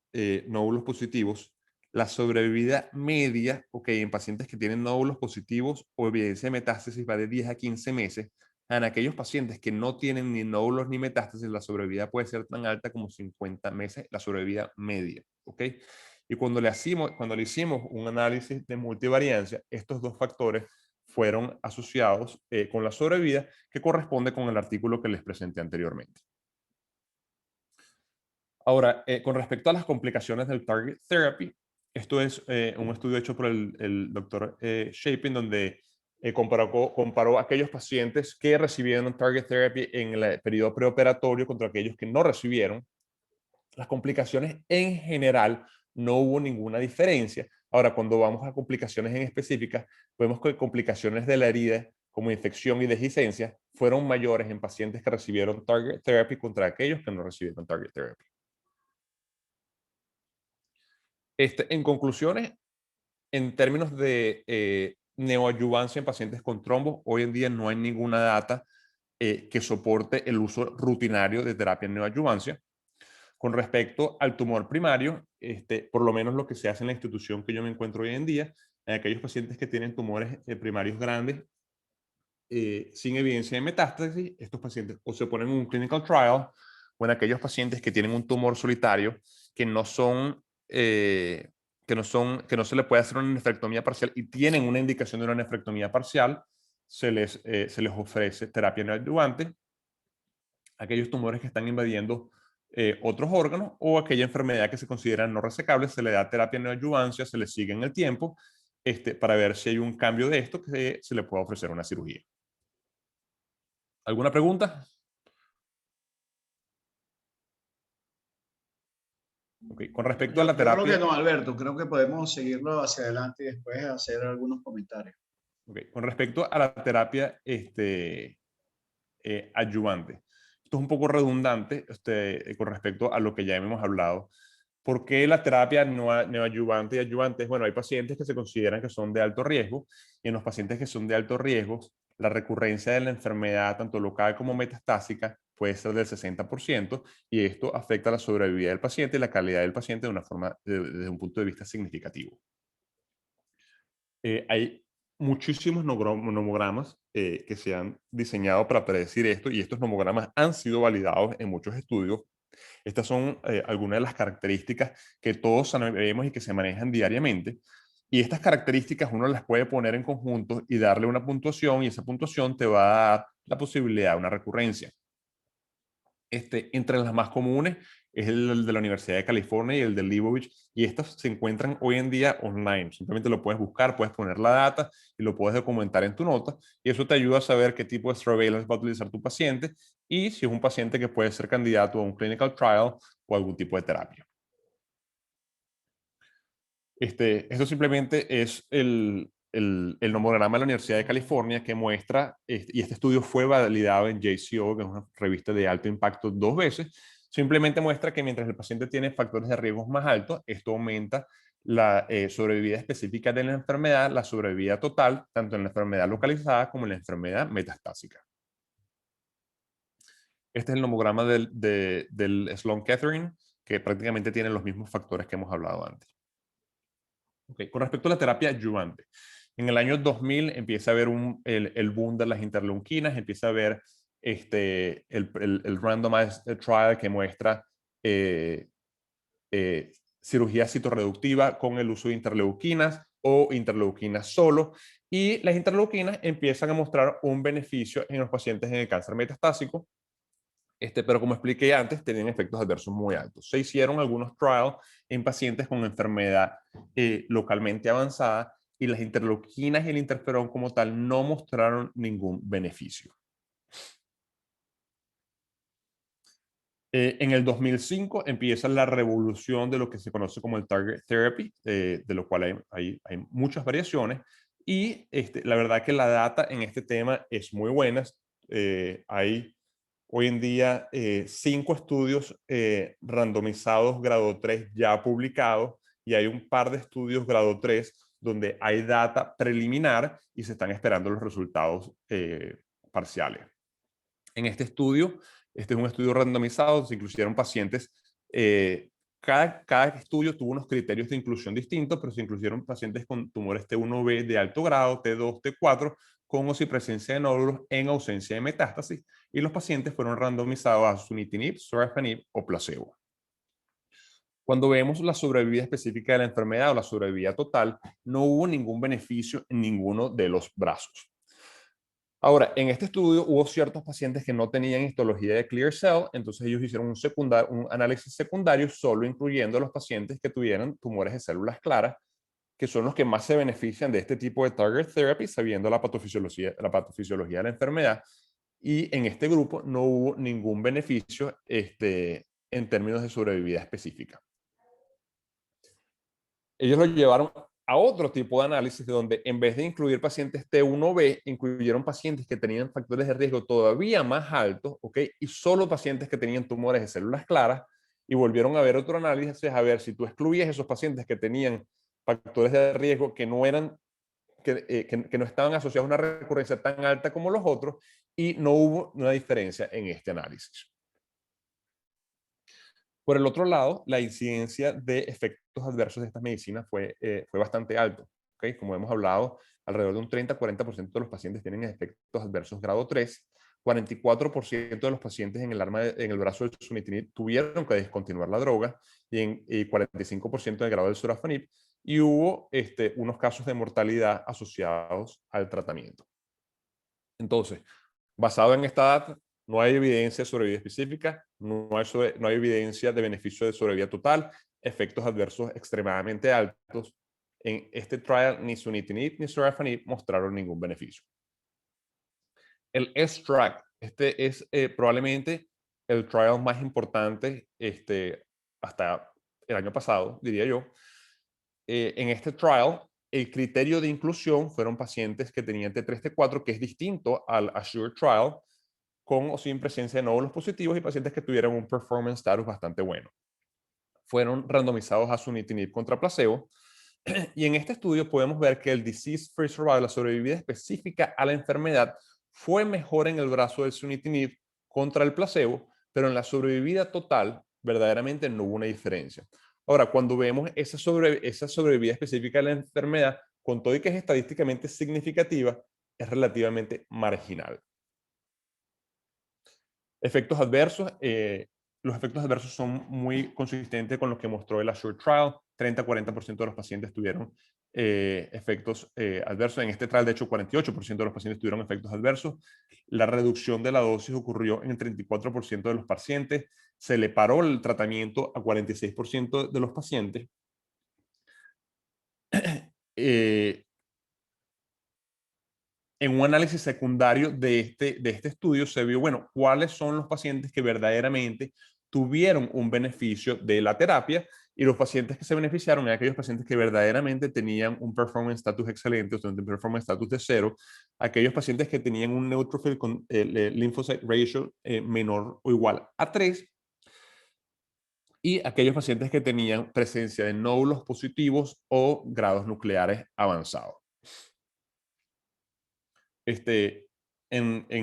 [SPEAKER 1] nódulos positivos. La sobrevida media, en pacientes que tienen nódulos positivos o evidencia de metástasis va de 10 a 15 meses. En aquellos pacientes que no tienen ni nódulos ni metástasis, la sobrevida puede ser tan alta como 50 meses, la sobrevida media. ¿Okay? Y cuando le hicimos un análisis de multivariancia, estos dos factores fueron asociados con la sobrevida, que corresponde con el artículo que les presenté anteriormente. Ahora, con respecto a las complicaciones del target therapy, Esto es un estudio hecho por el doctor Shapin, donde comparó a aquellos pacientes que recibieron target therapy en el periodo preoperatorio contra aquellos que no recibieron. Las complicaciones en general no hubo ninguna diferencia. Ahora, cuando vamos a complicaciones en específicas, vemos que complicaciones de la herida, como infección y dehiscencia, fueron mayores en pacientes que recibieron target therapy contra aquellos que no recibieron target therapy. En conclusiones, en términos de neoadyuvancia en pacientes con trombos, hoy en día no hay ninguna data que soporte el uso rutinario de terapia en neoadyuvancia. Con respecto al tumor primario, por lo menos lo que se hace en la institución que yo me encuentro hoy en día, en aquellos pacientes que tienen tumores primarios grandes sin evidencia de metástasis, estos pacientes o se ponen en un clinical trial, o en aquellos pacientes que tienen un tumor solitario que no se le puede hacer una nefrectomía parcial y tienen una indicación de una nefrectomía parcial, se les ofrece terapia neoadyuvante. Aquellos tumores que están invadiendo otros órganos o aquella enfermedad que se considera no resecable, se le da terapia neoadyuvancia, se le sigue en el tiempo para ver si hay un cambio de esto que se le pueda ofrecer una cirugía. ¿Alguna pregunta? Okay. Con respecto a la terapia...
[SPEAKER 2] Yo creo que no, Alberto. Creo que podemos seguirlo hacia adelante y después hacer algunos comentarios.
[SPEAKER 1] Okay. Con respecto a la terapia adyuvante. Esto es un poco redundante con respecto a lo que ya hemos hablado. ¿Por qué la terapia neoadyuvante y adyuvante? Bueno, hay pacientes que se consideran que son de alto riesgo y en los pacientes que son de alto riesgo, la recurrencia de la enfermedad, tanto local como metastásica, puede ser del 60% y esto afecta la sobrevida del paciente y la calidad del paciente de una forma, desde un punto de vista significativo. Hay muchísimos nomogramas que se han diseñado para predecir esto y estos nomogramas han sido validados en muchos estudios. Estas son algunas de las características que todos sabemos y que se manejan diariamente. Y estas características uno las puede poner en conjunto y darle una puntuación y esa puntuación te va a dar la posibilidad de una recurrencia. Entre las más comunes es el de la Universidad de California y el de Leibovich, y estos se encuentran hoy en día online. Simplemente lo puedes buscar, puedes poner la data y lo puedes documentar en tu nota, y eso te ayuda a saber qué tipo de surveillance va a utilizar tu paciente y si es un paciente que puede ser candidato a un clinical trial o algún tipo de terapia. Esto simplemente es el nomograma de la Universidad de California que muestra, y este estudio fue validado en JCO, que es una revista de alto impacto 2 veces, simplemente muestra que mientras el paciente tiene factores de riesgo más altos, esto aumenta la sobrevida específica de la enfermedad, la sobrevida total, tanto en la enfermedad localizada como en la enfermedad metastásica. Este es el nomograma del Sloan Kettering, que prácticamente tiene los mismos factores que hemos hablado antes. Okay. Con respecto a la terapia adyuvante, en el año 2000 empieza a haber el boom de las interleuquinas, empieza a haber el randomized trial que muestra cirugía citorreductiva con el uso de interleuquinas o interleuquinas solo, y las interleuquinas empiezan a mostrar un beneficio en los pacientes en el cáncer metastásico. Pero como expliqué antes, tenían efectos adversos muy altos. Se hicieron algunos trials en pacientes con enfermedad localmente avanzada y las interleuquinas y el interferón como tal no mostraron ningún beneficio. En el 2005 empieza la revolución de lo que se conoce como el target therapy, de lo cual hay muchas variaciones y la verdad que la data en este tema es muy buena. Hay hoy en día 5 estudios randomizados grado 3 ya publicados y hay un par de estudios grado 3 donde hay data preliminar y se están esperando los resultados parciales. En este estudio, este es un estudio randomizado, se incluyeron pacientes, cada estudio tuvo unos criterios de inclusión distintos, pero se incluyeron pacientes con tumores T1B de alto grado, T2, T4, con o sin presencia de nódulos en ausencia de metástasis, y los pacientes fueron randomizados a sunitinib, sorafenib o placebo. Cuando vemos la sobrevida específica de la enfermedad o la sobrevida total, no hubo ningún beneficio en ninguno de los brazos. Ahora, en este estudio hubo ciertos pacientes que no tenían histología de clear cell, entonces ellos hicieron un análisis secundario solo incluyendo a los pacientes que tuvieran tumores de células claras, que son los que más se benefician de este tipo de target therapy, sabiendo la patofisiología de la enfermedad. Y en este grupo no hubo ningún beneficio en términos de sobrevida específica. Ellos lo llevaron a otro tipo de análisis, donde en vez de incluir pacientes T1B, incluyeron pacientes que tenían factores de riesgo todavía más altos, ¿ok? Y solo pacientes que tenían tumores de células claras, y volvieron a ver otro análisis a ver si tú excluías esos pacientes que tenían factores de riesgo que no eran, que no estaban asociados a una recurrencia tan alta como los otros, y no hubo una diferencia en este análisis. Por el otro lado, la incidencia de efectos adversos de estas medicinas fue bastante alto. ¿Okay? Como hemos hablado, alrededor de un 30-40% de los pacientes tienen efectos adversos grado 3. 44% de los pacientes en el brazo del sunitinib tuvieron que descontinuar la droga y 45% en el grado del sorafenib. Y hubo unos casos de mortalidad asociados al tratamiento. Entonces, basado en esta data, no hay evidencia de sobrevida específica, no hay evidencia de beneficio de sobrevida total, efectos adversos extremadamente altos. En este trial, ni sunitinib ni sorafenib mostraron ningún beneficio. El STRAC, este es probablemente el trial más importante hasta el año pasado, diría yo. En este trial, el criterio de inclusión fueron pacientes que tenían T3, T4, que es distinto al ASSURE trial, con o sin presencia de nódulos positivos, y pacientes que tuvieran un performance status bastante bueno. Fueron randomizados a sunitinib contra placebo, y en este estudio podemos ver que el disease-free survival, la sobrevida específica a la enfermedad, fue mejor en el brazo del sunitinib contra el placebo, pero en la sobrevida total verdaderamente no hubo una diferencia. Ahora, cuando vemos esa sobrevida específica de la enfermedad, con todo y que es estadísticamente significativa, es relativamente marginal. Efectos adversos. Los efectos adversos son muy consistentes con lo que mostró el ASSURE trial. 30-40% de los pacientes tuvieron efectos adversos. En este trial, de hecho, 48% de los pacientes tuvieron efectos adversos. La reducción de la dosis ocurrió en el 34% de los pacientes. Se le paró el tratamiento a 46% de los pacientes. En un análisis secundario de este estudio se vio, bueno, cuáles son los pacientes que verdaderamente tuvieron un beneficio de la terapia, y los pacientes que se beneficiaron eran aquellos pacientes que verdaderamente tenían un performance status excelente, o sea, un performance status de 0, aquellos pacientes que tenían un neutrophil con lymphocyte ratio menor o igual a 3, y aquellos pacientes que tenían presencia de nódulos positivos o grados nucleares avanzados. En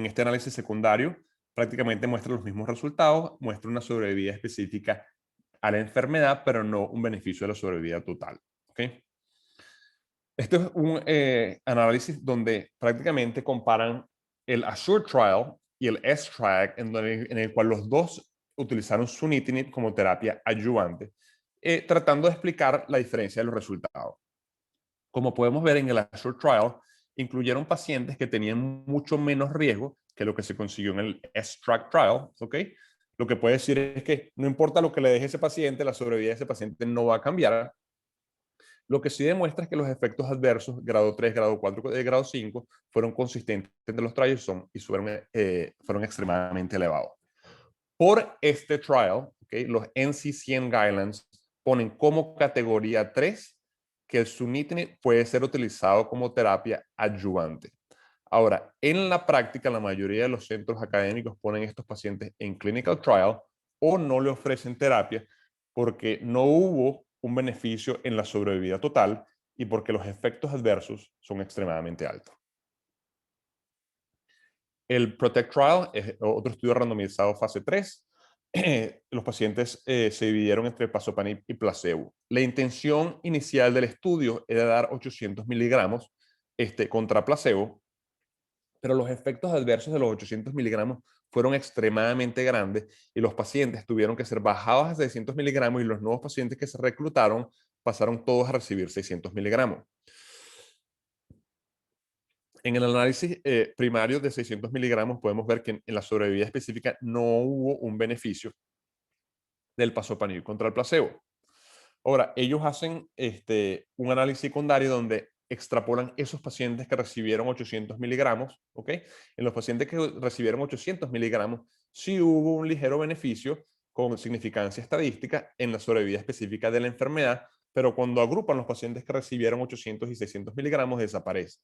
[SPEAKER 1] este análisis secundario prácticamente muestra los mismos resultados, muestra una sobrevida específica a la enfermedad, pero no un beneficio de la sobrevida total. ¿Okay? Este es un análisis donde prácticamente comparan el ASSURE trial y el STRAC, en el cual los dos utilizaron sunitinib como terapia adyuvante, tratando de explicar la diferencia de los resultados. Como podemos ver en el ASSURE trial, incluyeron pacientes que tenían mucho menos riesgo que lo que se consiguió en el STRAC trial, ¿ok? Lo que puede decir es que no importa lo que le deje ese paciente, la sobrevida de ese paciente no va a cambiar. Lo que sí demuestra es que los efectos adversos, grado 3, grado 4 y grado 5, fueron consistentes entre los trials y fueron extremadamente elevados. Por este trial, ¿okay? Los NCCN Guidelines ponen como categoría 3 que el sunitinib puede ser utilizado como terapia adyuvante. Ahora, en la práctica, la mayoría de los centros académicos ponen a estos pacientes en clinical trial o no le ofrecen terapia porque no hubo un beneficio en la sobrevida total y porque los efectos adversos son extremadamente altos. El PROTECT Trial es otro estudio randomizado fase 3. Los pacientes se dividieron entre pazopanib y placebo. La intención inicial del estudio era dar 800 miligramos contra placebo, pero los efectos adversos de los 800 miligramos fueron extremadamente grandes y los pacientes tuvieron que ser bajados a 600 miligramos, y los nuevos pacientes que se reclutaron pasaron todos a recibir 600 miligramos. En el análisis primario de 600 miligramos podemos ver que en la sobrevida específica no hubo un beneficio del pazopanib contra el placebo. Ahora, ellos hacen un análisis secundario donde extrapolan esos pacientes que recibieron 800 miligramos, ¿ok? En los pacientes que recibieron 800 miligramos, sí hubo un ligero beneficio con significancia estadística en la sobrevida específica de la enfermedad, pero cuando agrupan los pacientes que recibieron 800 y 600 miligramos, desaparece.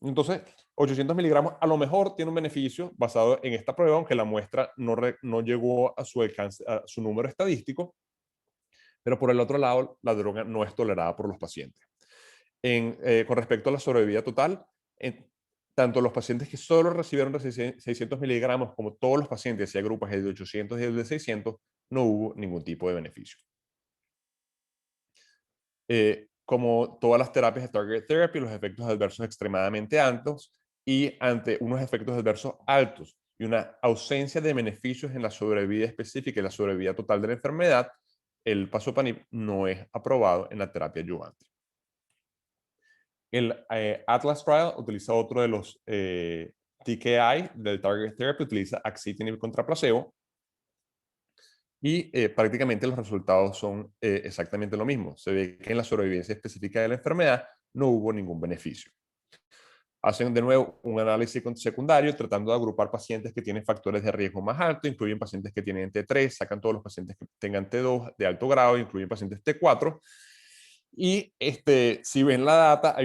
[SPEAKER 1] Entonces, 800 miligramos a lo mejor tiene un beneficio basado en esta prueba, aunque la muestra no llegó a su alcance, a su número estadístico, pero por el otro lado, la droga no es tolerada por los pacientes. Con respecto a la sobrevida total, tanto los pacientes que solo recibieron 600 miligramos como todos los pacientes, si hay grupos de 800 y de 600, no hubo ningún tipo de beneficio. Como todas las terapias de target therapy, los efectos adversos extremadamente altos, y ante unos efectos adversos altos y una ausencia de beneficios en la sobrevida específica y la sobrevida total de la enfermedad, el pazopanib no es aprobado en la terapia adyuvante. El Atlas Trial utiliza otro de los TKI del Target Therapy, utiliza axitinib contra placebo, y prácticamente los resultados son exactamente lo mismo. Se ve que en la sobrevivencia específica de la enfermedad no hubo ningún beneficio. Hacen de nuevo un análisis secundario tratando de agrupar pacientes que tienen factores de riesgo más altos, incluyen pacientes que tienen T3, sacan todos los pacientes que tengan T2 de alto grado, incluyen pacientes T4. Y si ven la data,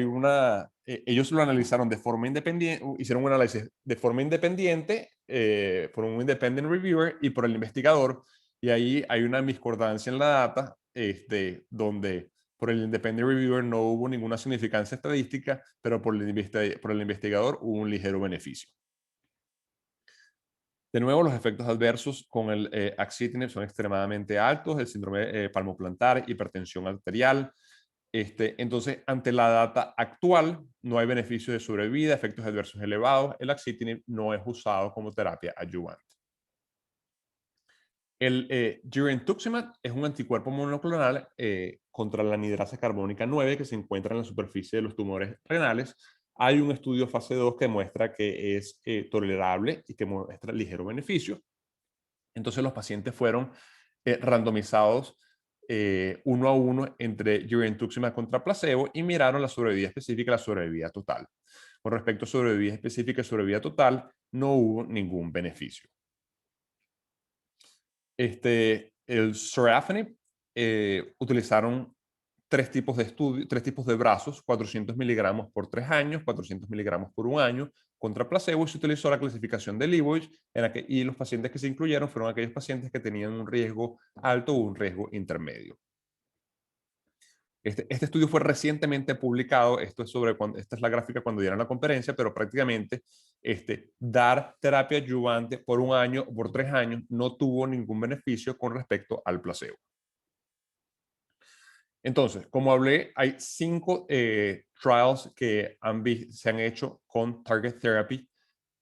[SPEAKER 1] ellos lo analizaron de forma independiente, hicieron un análisis de forma independiente por un independent reviewer y por el investigador, y ahí hay una discordancia en la data donde por el independent reviewer no hubo ninguna significancia estadística, pero por el investigador hubo un ligero beneficio. De nuevo, los efectos adversos con el axitinib son extremadamente altos, el síndrome palmoplantar, hipertensión arterial. Entonces, ante la data actual, no hay beneficio de sobrevida, efectos adversos elevados. El axitinib no es usado como terapia adyuvante. El girentuximab es un anticuerpo monoclonal contra la anidrasa carbónica 9 que se encuentra en la superficie de los tumores renales. Hay un estudio fase 2 que muestra que es tolerable y que muestra ligero beneficio. Entonces los pacientes fueron randomizados 1 a 1 entre girentuximab contra placebo y miraron la sobrevida específica y la sobrevida total. Con respecto a sobrevida específica y sobrevida total, no hubo ningún beneficio. El sorafenib utilizaron tres tipos de brazos, 400 miligramos por 3 años, 400 miligramos por 1 año, contra placebo, y se utilizó la clasificación de Leibovitz, y los pacientes que se incluyeron fueron aquellos pacientes que tenían un riesgo alto o un riesgo intermedio. Este estudio fue recientemente publicado. Esta es la gráfica cuando dieron la conferencia, pero prácticamente dar terapia adyuvante por 1 año o por 3 años no tuvo ningún beneficio con respecto al placebo. Entonces, como hablé, hay 5 trials que se han hecho con target therapy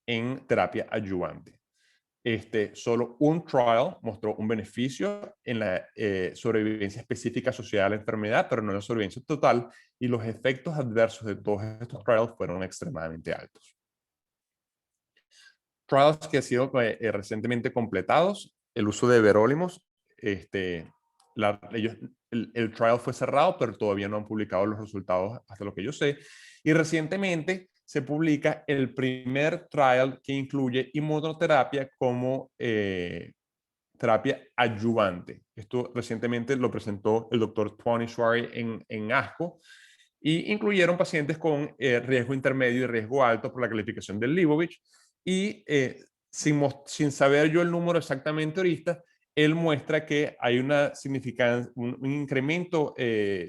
[SPEAKER 1] en terapia adyuvante. Solo un trial mostró un beneficio en la sobrevivencia específica asociada a la enfermedad, pero no en la sobrevivencia total, y los efectos adversos de todos estos trials fueron extremadamente altos. Trials que han sido recientemente completados, el uso de everolimus, el trial fue cerrado, pero todavía no han publicado los resultados hasta lo que yo sé, y recientemente se publica el primer trial que incluye inmunoterapia como terapia adyuvante. Esto recientemente lo presentó el doctor Tony Schwartz en ASCO, y incluyeron pacientes con riesgo intermedio y riesgo alto por la calificación del Leibovitz, y sin saber yo el número exactamente ahorita, él muestra que hay un incremento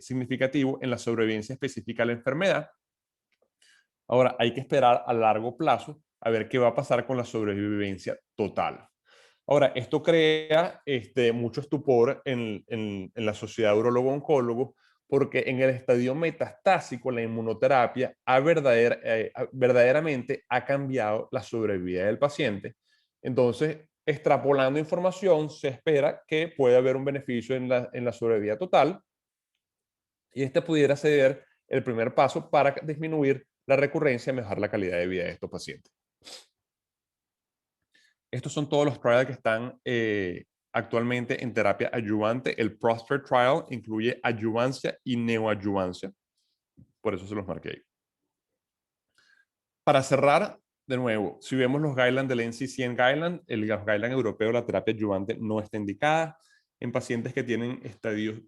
[SPEAKER 1] significativo en la sobrevivencia específica a la enfermedad. Ahora, hay que esperar a largo plazo a ver qué va a pasar con la sobrevivencia total. Ahora, esto crea mucho estupor en la sociedad de urologo-oncólogo, porque en el estadio metastásico la inmunoterapia verdaderamente ha cambiado la sobrevida del paciente. Entonces, extrapolando información, se espera que pueda haber un beneficio en la sobrevida total, y pudiera ser el primer paso para disminuir la recurrencia y mejorar la calidad de vida de estos pacientes. Estos son todos los trials que están actualmente en terapia adyuvante. El PROSPER Trial incluye adyuvancia y neoadyuvancia. Por eso se los marqué ahí. Para cerrar, de nuevo, si vemos los guidelines del NCCN Guideline, el guideline europeo, la terapia adyuvante no está indicada en pacientes que tienen estadios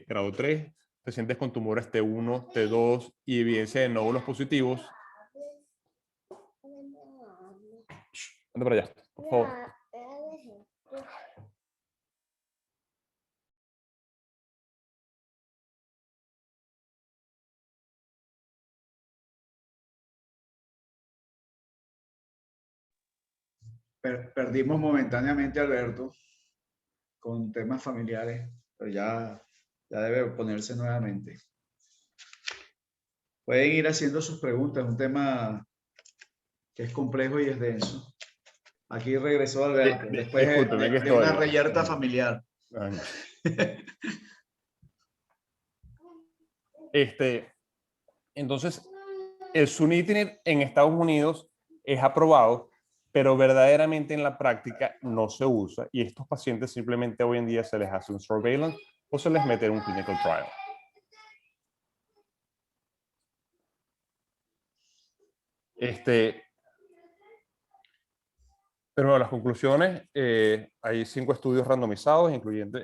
[SPEAKER 1] grado 3, pacientes con tumores T1, T2 y evidencia de nódulos positivos. Anda para allá, por favor.
[SPEAKER 2] Perdimos momentáneamente a Alberto con temas familiares, pero ya debe ponerse nuevamente. Pueden ir haciendo sus preguntas, es un tema que es complejo y es denso. Aquí regresó Alberto, después
[SPEAKER 1] Discúlpeme,
[SPEAKER 2] de una reyerta familiar.
[SPEAKER 1] Entonces, el sunitinib en Estados Unidos es aprobado, pero verdaderamente en la práctica no se usa y estos pacientes simplemente hoy en día se les hace un surveillance o se les mete en un clinical trial. Pero las conclusiones, hay 5 estudios randomizados, incluyendo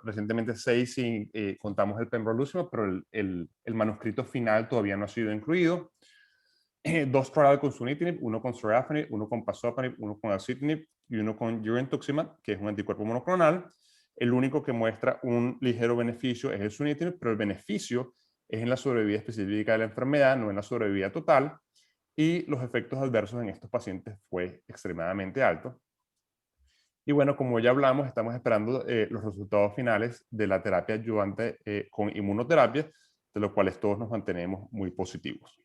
[SPEAKER 1] recientemente 6 si contamos el pembrolizumab, pero el manuscrito final todavía no ha sido incluido. 2 trials con sunitinib, uno con sorafenib, uno con pazopanib, uno con axitinib y uno con girentuximab, que es un anticuerpo monoclonal. El único que muestra un ligero beneficio es el sunitinib, pero el beneficio es en la sobrevida específica de la enfermedad, no en la sobrevida total. Y los efectos adversos en estos pacientes fue extremadamente alto. Y bueno, como ya hablamos, estamos esperando los resultados finales de la terapia adyuvante con inmunoterapia, de los cuales todos nos mantenemos muy positivos.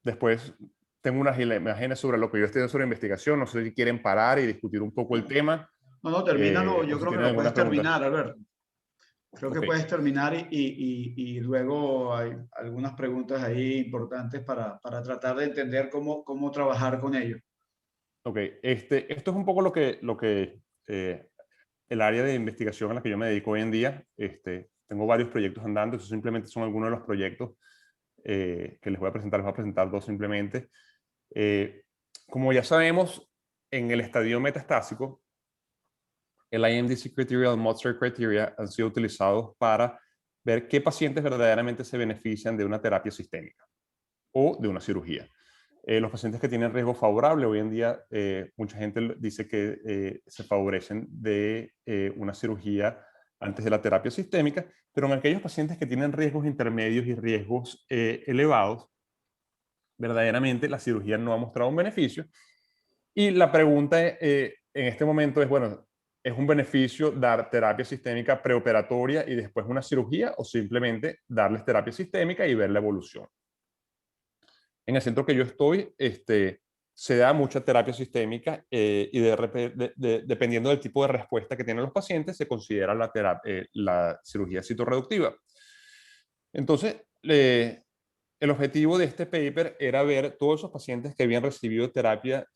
[SPEAKER 1] Después tengo unas imágenes sobre lo que yo estoy sobre investigación. No sé si quieren parar y discutir un poco el tema.
[SPEAKER 2] No, termínalo. Yo
[SPEAKER 1] si
[SPEAKER 2] creo que
[SPEAKER 1] tienen
[SPEAKER 2] lo
[SPEAKER 1] alguna
[SPEAKER 2] puedes
[SPEAKER 1] pregunta.
[SPEAKER 2] terminar, Alberto. Creo que
[SPEAKER 1] Ok.
[SPEAKER 2] puedes terminar y luego hay algunas preguntas ahí importantes para tratar de entender cómo trabajar con ellos.
[SPEAKER 1] Ok, esto es un poco lo que el área de investigación a la que yo me dedico hoy en día. Tengo varios proyectos andando, esos simplemente son algunos de los proyectos que les voy a presentar. Les voy a presentar 2 simplemente. Como ya sabemos, en el estadio metastásico, el IMDC Criteria y el Mozart Criteria han sido utilizados para ver qué pacientes verdaderamente se benefician de una terapia sistémica o de una cirugía. Los pacientes que tienen riesgo favorable, hoy en día mucha gente dice que se favorecen de una cirugía antes de la terapia sistémica, pero en aquellos pacientes que tienen riesgos intermedios y riesgos elevados, verdaderamente la cirugía no ha mostrado un beneficio. Y la pregunta en este momento es, bueno, ¿es un beneficio dar terapia sistémica preoperatoria y después una cirugía o simplemente darles terapia sistémica y ver la evolución? En el centro que yo estoy, se da mucha terapia sistémica y dependiendo del tipo de respuesta que tienen los pacientes, se considera la cirugía citorreductiva. Entonces, el objetivo de este paper era ver todos esos pacientes que habían recibido terapia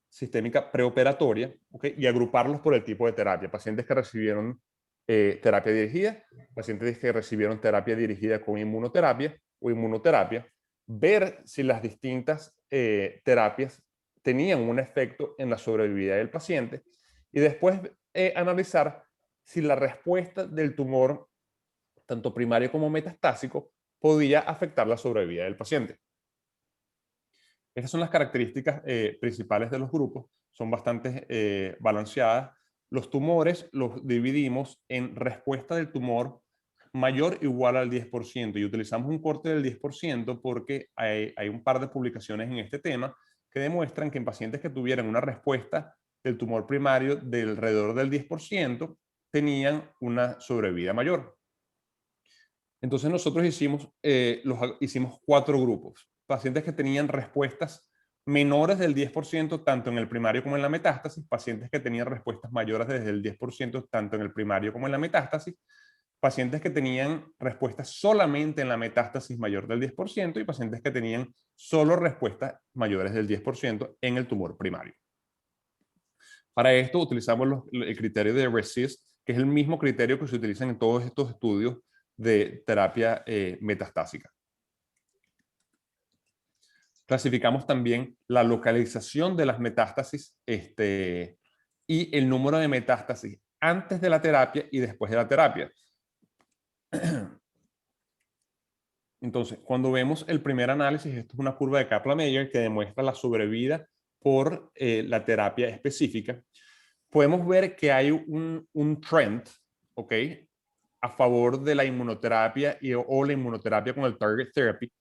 [SPEAKER 1] sistémica preoperatoria, ¿okay? Y agruparlos por el tipo de terapia. Pacientes que recibieron terapia dirigida, pacientes que recibieron terapia dirigida con inmunoterapia o inmunoterapia, ver si las distintas terapias tenían un efecto en la sobrevida del paciente y después analizar si la respuesta del tumor, tanto primario como metastásico, podía afectar la sobrevida del paciente. Estas son las características principales de los grupos, son bastante balanceadas. Los tumores los dividimos en respuesta del tumor mayor o igual al 10% y utilizamos un corte del 10% porque hay un par de publicaciones en este tema que demuestran que en pacientes que tuvieran una respuesta del tumor primario de alrededor del 10% tenían una sobrevida mayor. Entonces nosotros hicimos 4 grupos. Pacientes que tenían respuestas menores del 10% tanto en el primario como en la metástasis, pacientes que tenían respuestas mayores desde el 10% tanto en el primario como en la metástasis, pacientes que tenían respuestas solamente en la metástasis mayor del 10% y pacientes que tenían solo respuestas mayores del 10% en el tumor primario. Para esto utilizamos el criterio de RECIST, que es el mismo criterio que se utiliza en todos estos estudios de terapia metastásica. Clasificamos también la localización de las metástasis y el número de metástasis antes de la terapia y después de la terapia. Entonces, cuando vemos el primer análisis, esto es una curva de Kaplan-Meier que demuestra la sobrevida por la terapia específica. Podemos ver que hay un trend, ¿ok?, a favor de la inmunoterapia o la inmunoterapia con el target therapy,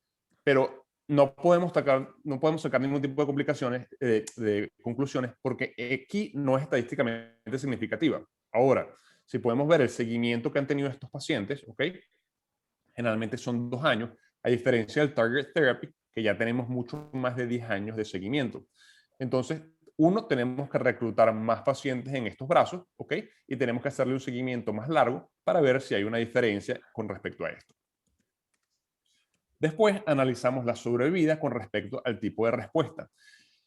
[SPEAKER 1] pero no podemos sacar ningún tipo de complicaciones, de conclusiones, porque aquí no es estadísticamente significativa. Ahora, si podemos ver el seguimiento que han tenido estos pacientes, ¿ok?, generalmente son 2 años, a diferencia del target therapy, que ya tenemos mucho más de 10 años de seguimiento. Entonces, tenemos que reclutar más pacientes en estos brazos, ¿ok? Y tenemos que hacerle un seguimiento más largo para ver si hay una diferencia con respecto a esto. Después analizamos la sobrevida con respecto al tipo de respuesta.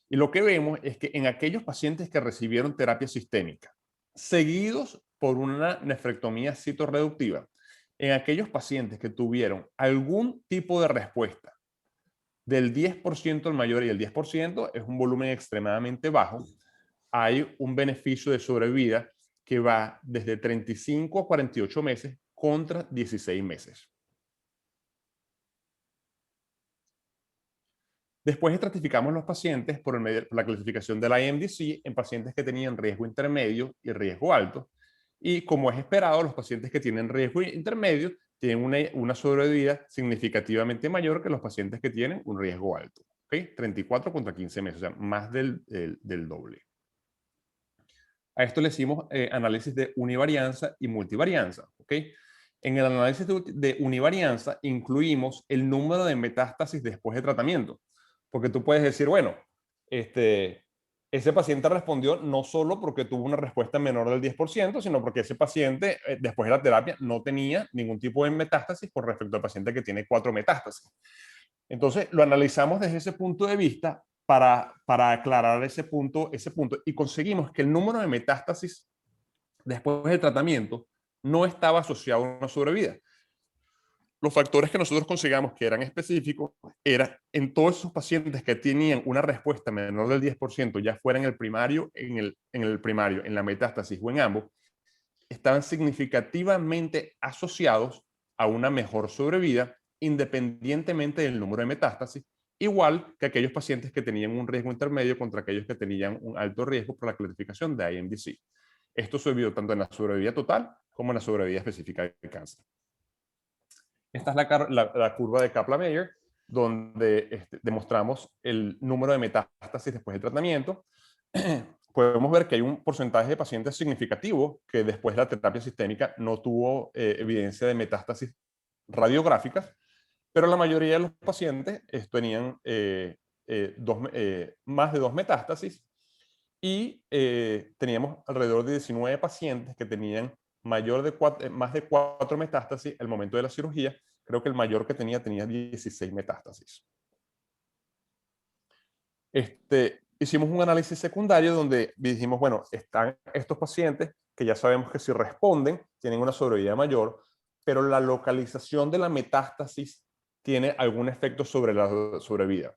[SPEAKER 1] Y lo que vemos es que en aquellos pacientes que recibieron terapia sistémica, seguidos por una nefrectomía citorreductiva, en aquellos pacientes que tuvieron algún tipo de respuesta del 10% al mayor, y el 10% es un volumen extremadamente bajo, hay un beneficio de sobrevida que va desde 35 a 48 meses contra 16 meses. Después estratificamos los pacientes por la clasificación del IMDC en pacientes que tenían riesgo intermedio y riesgo alto. Y como es esperado, los pacientes que tienen riesgo intermedio tienen una sobrevida significativamente mayor que los pacientes que tienen un riesgo alto. ¿Okay? 34 contra 15 meses, o sea, más del doble. A esto le hicimos análisis de univarianza y multivarianza. ¿Okay? En el análisis de univarianza incluimos el número de metástasis después de tratamiento. Porque tú puedes decir, bueno, ese paciente respondió no solo porque tuvo una respuesta menor del 10%, sino porque ese paciente, después de la terapia, no tenía ningún tipo de metástasis con respecto al paciente que tiene 4 metástasis. Entonces, lo analizamos desde ese punto de vista para aclarar ese punto, y conseguimos que el número de metástasis después del tratamiento no estaba asociado a una sobrevida. Los factores que nosotros consigamos que eran específicos era en todos esos pacientes que tenían una respuesta menor del 10%, ya fuera en el primario, en la metástasis o en ambos, estaban significativamente asociados a una mejor sobrevida independientemente del número de metástasis, igual que aquellos pacientes que tenían un riesgo intermedio contra aquellos que tenían un alto riesgo por la clasificación de IMDC. Esto se vio tanto en la sobrevida total como en la sobrevida específica de cáncer. Esta es la curva de Kaplan-Meier, donde demostramos el número de metástasis después del tratamiento. Podemos ver que hay un porcentaje de pacientes significativo que después de la terapia sistémica no tuvo evidencia de metástasis radiográficas, pero la mayoría de los pacientes tenían más de 2 metástasis y teníamos alrededor de 19 pacientes que tenían más de 4 metástasis al momento de la cirugía. Creo que el mayor que tenía 16 metástasis. Hicimos un análisis secundario donde dijimos, bueno, están estos pacientes que ya sabemos que si responden tienen una sobrevida mayor, pero la localización de la metástasis tiene algún efecto sobre la sobrevida.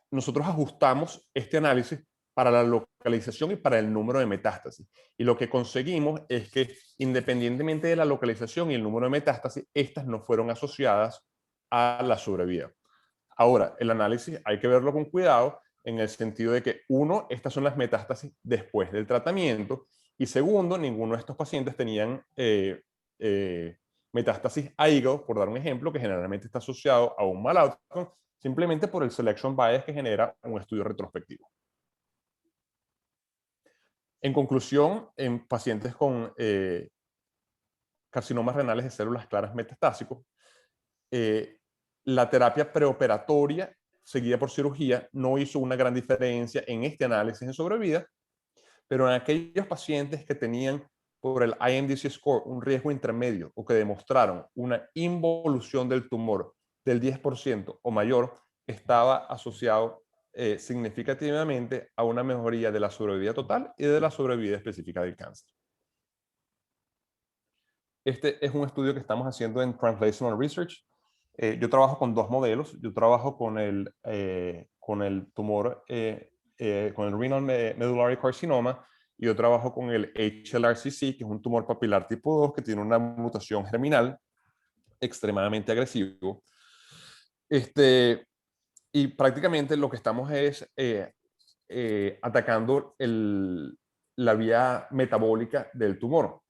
[SPEAKER 1] Nosotros ajustamos este análisis para la localización y para el número de metástasis. Y lo que conseguimos es que independientemente de la localización y el número de metástasis, estas no fueron asociadas a la sobrevida. Ahora, el análisis hay que verlo con cuidado en el sentido de que, uno, estas son las metástasis después del tratamiento, y segundo, ninguno de estos pacientes tenían metástasis a hígado, por dar un ejemplo, que generalmente está asociado a un mal outcome, simplemente por el selection bias que genera un estudio retrospectivo. En conclusión, en pacientes con carcinomas renales de células claras metastásicos, la terapia preoperatoria seguida por cirugía no hizo una gran diferencia en este análisis en sobrevida, pero en aquellos pacientes que tenían por el IMDC score un riesgo intermedio o que demostraron una involución del tumor del 10% o mayor, estaba asociado significativamente a una mejoría de la sobrevida total y de la sobrevida específica del cáncer. Este es un estudio que estamos haciendo en Translational Research. Yo trabajo con dos modelos. Yo trabajo con el tumor, con el renal medullary carcinoma, y yo trabajo con el HLRCC, que es un tumor papilar tipo 2 que tiene una mutación germinal extremadamente agresivo. Y prácticamente lo que estamos es atacando la vía metabólica del tumor.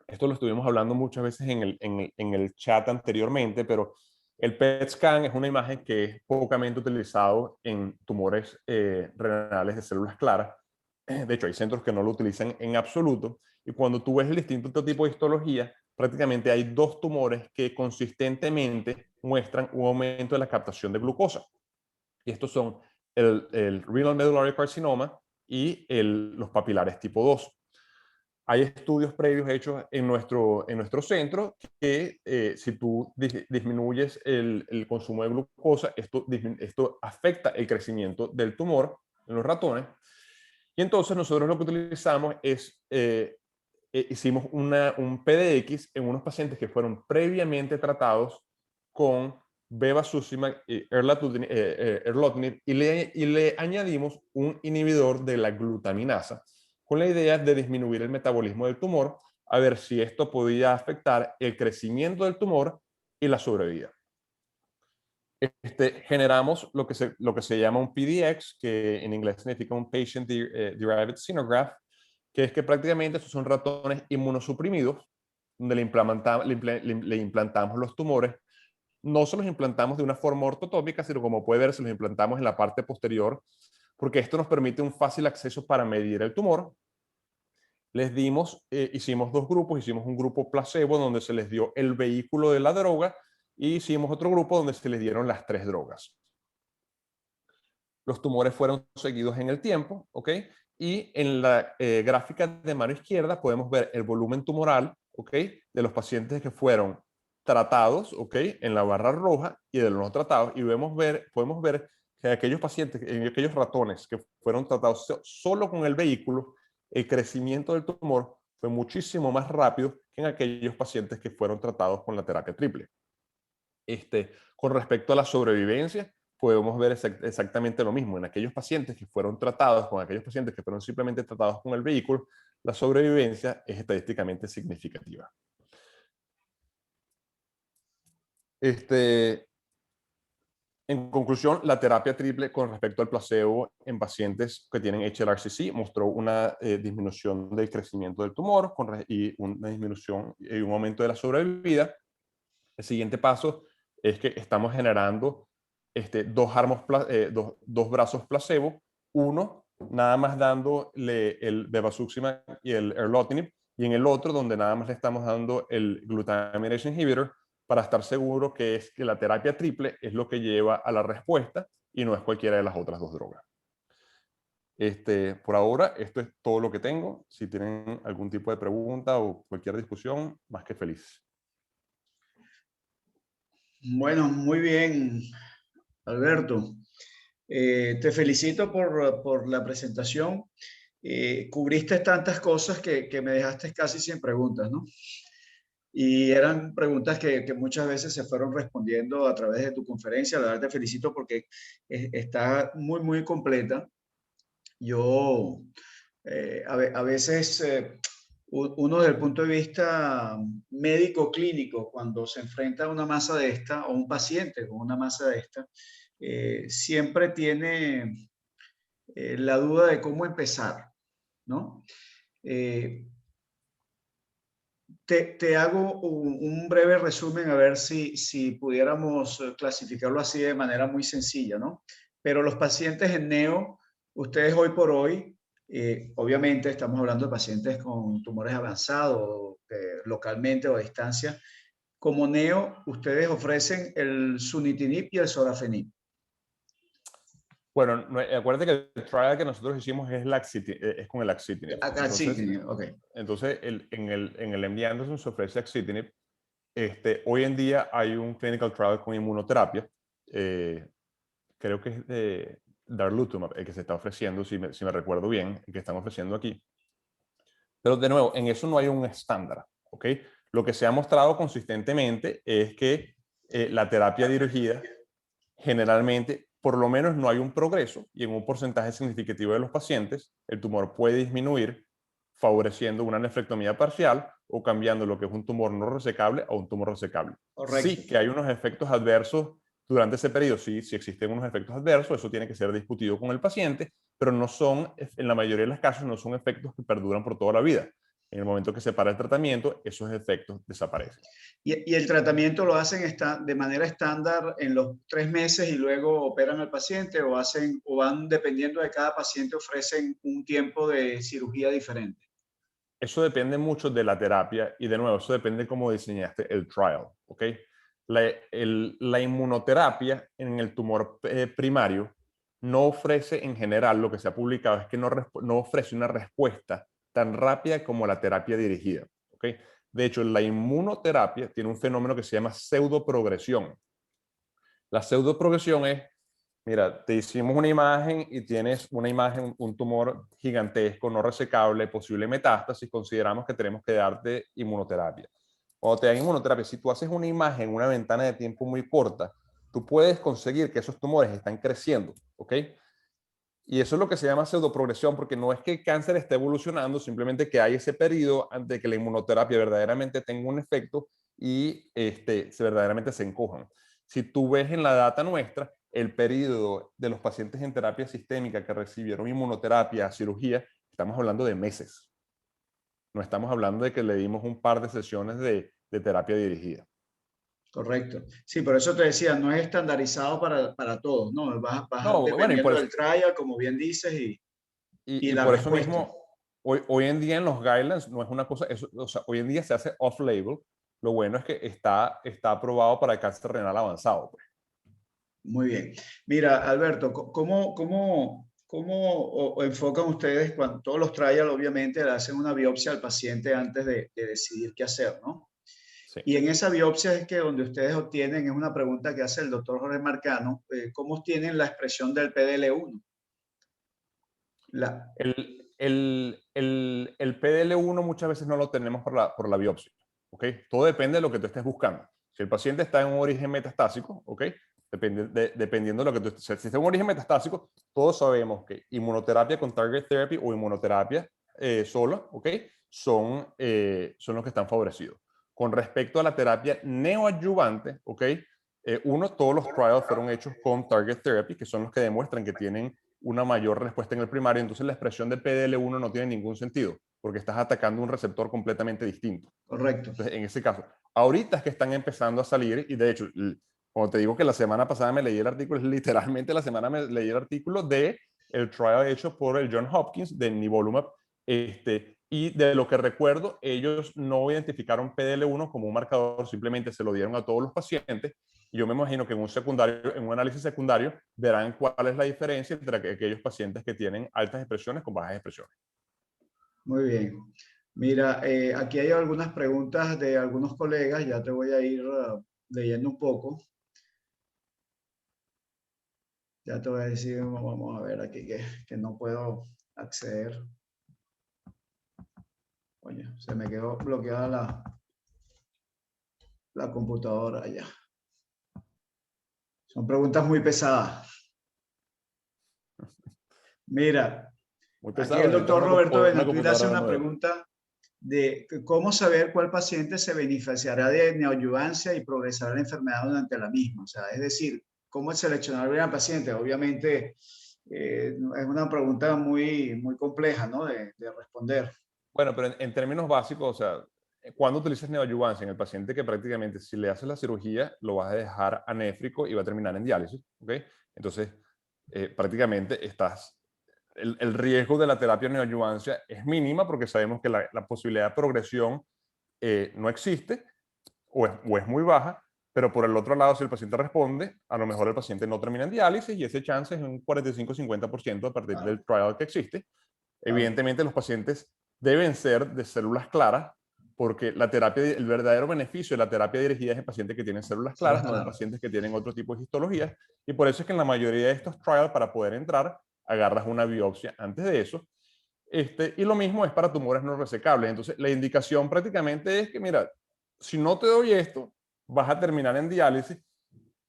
[SPEAKER 1] Esto lo estuvimos hablando muchas veces en el chat anteriormente, pero el PET scan es una imagen que es pocamente utilizado en tumores renales de células claras. De hecho, hay centros que no lo utilizan en absoluto. Y cuando tú ves el distinto tipo de histología, prácticamente hay dos tumores que consistentemente muestran un aumento de la captación de glucosa. Y estos son el renal medullary carcinoma y los papilares tipo 2. Hay estudios previos hechos en nuestro centro que si tú disminuyes el consumo de glucosa, esto afecta el crecimiento del tumor en los ratones. Y entonces nosotros lo que utilizamos es, hicimos un PDX en unos pacientes que fueron previamente tratados con bevacizumab, erlotinib, y le añadimos un inhibidor de la glutaminasa, con la idea de disminuir el metabolismo del tumor, a ver si esto podía afectar el crecimiento del tumor y la sobrevida. Generamos lo que se llama un PDX, que en inglés significa un Patient Derived Xenograft, que es que prácticamente estos son ratones inmunosuprimidos, donde le implantamos los tumores. No se los implantamos de una forma ortotópica, sino como puede ver, se los implantamos en la parte posterior, porque esto nos permite un fácil acceso para medir el tumor. Les dimos, hicimos dos grupos, hicimos un grupo placebo donde se les dio el vehículo de la droga, y hicimos otro grupo donde se les dieron las 3 drogas. Los tumores fueron seguidos en el tiempo, ¿ok? Y en la gráfica de mano izquierda podemos ver el volumen tumoral, ¿ok? De los pacientes que fueron tratados, ¿ok? En la barra roja, y de los no tratados. Y podemos ver que aquellos pacientes, en aquellos ratones que fueron tratados solo con el vehículo, el crecimiento del tumor fue muchísimo más rápido que en aquellos pacientes que fueron tratados con la terapia triple. Con respecto a la sobrevivencia, podemos ver exactamente lo mismo. En aquellos pacientes que fueron tratados, con aquellos pacientes que fueron simplemente tratados con el vehículo, la sobrevivencia es estadísticamente significativa. En conclusión, la terapia triple con respecto al placebo en pacientes que tienen HLRCC mostró una disminución del crecimiento del tumor y una disminución y un aumento de la sobrevida. El siguiente paso es que estamos generando dos brazos placebo, uno nada más dándole el bevacizumab y el erlotinib, y en el otro donde nada más le estamos dando el glutamate inhibitor, para estar seguro que la terapia triple es lo que lleva a la respuesta y no es cualquiera de las otras dos drogas. Por ahora, esto es todo lo que tengo. Si tienen algún tipo de pregunta o cualquier discusión, más que feliz.
[SPEAKER 2] Bueno, muy bien, Alberto. Te felicito por la presentación. Cubriste tantas cosas que me dejaste casi sin preguntas, ¿no? Y eran preguntas que muchas veces se fueron respondiendo a través de tu conferencia. La verdad te felicito porque está muy, muy completa. Yo, a veces, uno desde el punto de vista médico-clínico, cuando se enfrenta a una masa de esta, o un paciente con una masa de esta, siempre tiene la duda de cómo empezar, ¿no? Te hago un breve resumen a ver si pudiéramos clasificarlo así de manera muy sencilla, ¿no? Pero los pacientes en neo, ustedes hoy por hoy, obviamente estamos hablando de pacientes con tumores avanzados, localmente o a distancia. Como neo, ustedes ofrecen el sunitinib y el sorafenib.
[SPEAKER 1] Bueno, acuérdate que el trial que nosotros hicimos es, es con el axitinib.
[SPEAKER 2] Acá sí, ok.
[SPEAKER 1] Entonces, en el MD Anderson se ofrece axitinib. Hoy en día hay un clinical trial con inmunoterapia. Creo que es de darolutamab el que se está ofreciendo, si me recuerdo bien, el que están ofreciendo aquí. Pero de nuevo, en eso no hay un estándar, ¿ok? Lo que se ha mostrado consistentemente es que la terapia dirigida generalmente, por lo menos no hay un progreso y en un porcentaje significativo de los pacientes, el tumor puede disminuir favoreciendo una nefrectomía parcial o cambiando lo que es un tumor no resecable a un tumor resecable.
[SPEAKER 2] Correcto.
[SPEAKER 1] Sí que hay unos efectos adversos durante ese periodo, sí existen unos efectos adversos, eso tiene que ser discutido con el paciente, pero no son, en la mayoría de los casos, no son efectos que perduran por toda la vida. En el momento que se para el tratamiento, esos efectos desaparecen.
[SPEAKER 2] Y el tratamiento lo hacen de manera estándar en los 3 meses y luego operan al paciente o van, dependiendo de cada paciente, ofrecen un tiempo de cirugía diferente.
[SPEAKER 1] Eso depende mucho de la terapia y de nuevo, eso depende de cómo diseñaste el trial, ¿ok? La inmunoterapia en el tumor primario no ofrece en general, lo que se ha publicado es que no ofrece una respuesta tan rápida como la terapia dirigida, ¿ok? De hecho, la inmunoterapia tiene un fenómeno que se llama pseudoprogresión. La pseudoprogresión es, mira, te hicimos una imagen y tienes una imagen, un tumor gigantesco, no resecable, posible metástasis, consideramos que tenemos que darte inmunoterapia. Cuando te dan inmunoterapia, si tú haces una imagen, una ventana de tiempo muy corta, tú puedes conseguir que esos tumores están creciendo, ¿ok? Y eso es lo que se llama pseudoprogresión, porque no es que el cáncer esté evolucionando, simplemente que hay ese periodo antes de que la inmunoterapia verdaderamente tenga un efecto y verdaderamente se encojan. Si tú ves en la data nuestra, el periodo de los pacientes en terapia sistémica que recibieron inmunoterapia, cirugía, estamos hablando de meses. No estamos hablando de que le dimos un par de sesiones de terapia dirigida.
[SPEAKER 2] Correcto. Sí, por eso te decía, no es estandarizado para todos, ¿no? Vas
[SPEAKER 1] No, bueno,
[SPEAKER 2] dependiendo del trial, como bien dices, y la
[SPEAKER 1] por eso
[SPEAKER 2] respuesta.
[SPEAKER 1] mismo, hoy en día en los guidelines no es una cosa, o sea, hoy en día se hace off-label. Lo bueno es que está aprobado para el cáncer renal avanzado. Pues.
[SPEAKER 2] Muy bien. Mira, Alberto, ¿cómo enfocan ustedes cuando todos los trials, obviamente, le hacen una biopsia al paciente antes de decidir qué hacer, ¿no?
[SPEAKER 1] Sí.
[SPEAKER 2] Y en esa biopsia es que donde ustedes obtienen, es una pregunta que hace el doctor Jorge Marcano, ¿cómo obtienen la expresión del PDL1?
[SPEAKER 1] El PDL1 muchas veces no lo tenemos por la biopsia. ¿Okay? Todo depende de lo que tú estés buscando. Si el paciente está en un origen metastásico, ¿okay? Dependiendo de lo que tú estés. Si está en un origen metastásico, todos sabemos que inmunoterapia con target therapy o inmunoterapia sola, ¿okay? son los que están favorecidos. Con respecto a la terapia neoadyuvante, ¿okay? Todos los trials fueron hechos con target therapy, que son los que demuestran que tienen una mayor respuesta en el primario, entonces la expresión de PDL1 no tiene ningún sentido, porque estás atacando un receptor completamente distinto.
[SPEAKER 2] Correcto.
[SPEAKER 1] Entonces, en ese caso, ahorita es que están empezando a salir, y de hecho, cuando te digo que la semana pasada me leí el artículo, literalmente la semana me leí el artículo de el trial hecho por el John Hopkins de nivolumab, y de lo que recuerdo, ellos no identificaron PDL1 como un marcador, simplemente se lo dieron a todos los pacientes. Yo me imagino que en un análisis secundario, verán cuál es la diferencia entre aquellos pacientes que tienen altas expresiones con bajas expresiones.
[SPEAKER 2] Muy bien. Mira, aquí hay algunas preguntas de algunos colegas, ya te voy a ir leyendo un poco. Ya te voy a decir, vamos a ver aquí que no puedo acceder. Oye, se me quedó bloqueada la computadora ya. Son preguntas muy pesadas. Mira,
[SPEAKER 1] Muy
[SPEAKER 2] aquí
[SPEAKER 1] pesado,
[SPEAKER 2] el doctor Roberto
[SPEAKER 1] una
[SPEAKER 2] Benatul hace
[SPEAKER 1] computadora
[SPEAKER 2] una
[SPEAKER 1] nueva.
[SPEAKER 2] pregunta de cómo saber cuál paciente se beneficiará de neoadyuvancia y progresará la enfermedad durante la misma. O sea, es decir, cómo seleccionar bien al paciente. Obviamente es una pregunta muy compleja, ¿no? de responder.
[SPEAKER 1] Bueno, pero en términos básicos, o sea, cuando utilizas neoadyuvancia en el paciente que prácticamente si le haces la cirugía, lo vas a dejar anéfrico y va a terminar en diálisis, ¿ok? Entonces, prácticamente el riesgo de la terapia neoadyuvancia es mínima porque sabemos que la posibilidad de progresión no existe o es muy baja, pero por el otro lado, si el paciente responde, a lo mejor el paciente no termina en diálisis y ese chance es un 45-50% a partir del trial que existe. Evidentemente, los pacientes deben ser de células claras, porque la terapia, el verdadero beneficio de la terapia dirigida es en pacientes que tienen células claras, no en pacientes que tienen otro tipo de histologías. Y por eso es que en la mayoría de estos trials, para poder entrar, agarras una biopsia antes de eso. Y lo mismo es para tumores no resecables. Entonces, la indicación prácticamente es que, mira, si no te doy esto, vas a terminar en diálisis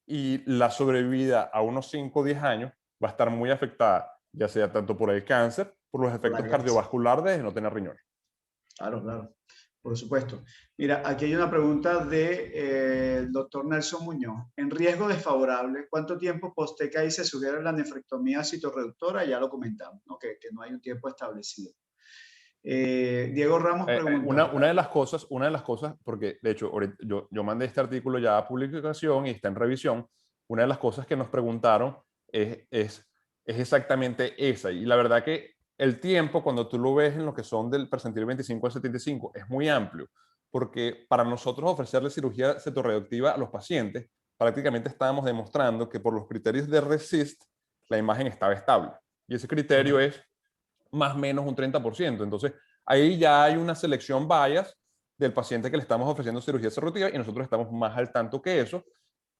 [SPEAKER 1] y la sobrevida a unos 5 o 10 años va a estar muy afectada, ya sea tanto por el cáncer, por los efectos cardiovasculares de no tener riñones.
[SPEAKER 2] Claro, claro, por supuesto. Mira, aquí hay una pregunta del doctor Nelson Muñoz. En riesgo desfavorable, ¿cuánto tiempo post-TKI se sugiere la nefrectomía citorreductora? Ya lo comentamos, ¿no? Que no hay un tiempo establecido. Diego Ramos pregunta.
[SPEAKER 1] Una de las cosas, porque de hecho yo mandé este artículo ya a publicación y está en revisión, una de las cosas que nos preguntaron es exactamente esa. Y la verdad que el tiempo, cuando tú lo ves en lo que son del percentil 25 al 75, es muy amplio, porque para nosotros ofrecerle cirugía cetoreductiva a los pacientes, prácticamente estábamos demostrando que por los criterios de RECIST, la imagen estaba estable. Y ese criterio es más o menos un 30%. Entonces, ahí ya hay una selección bias del paciente que le estamos ofreciendo cirugía cetoreductiva y nosotros estamos más al tanto que eso,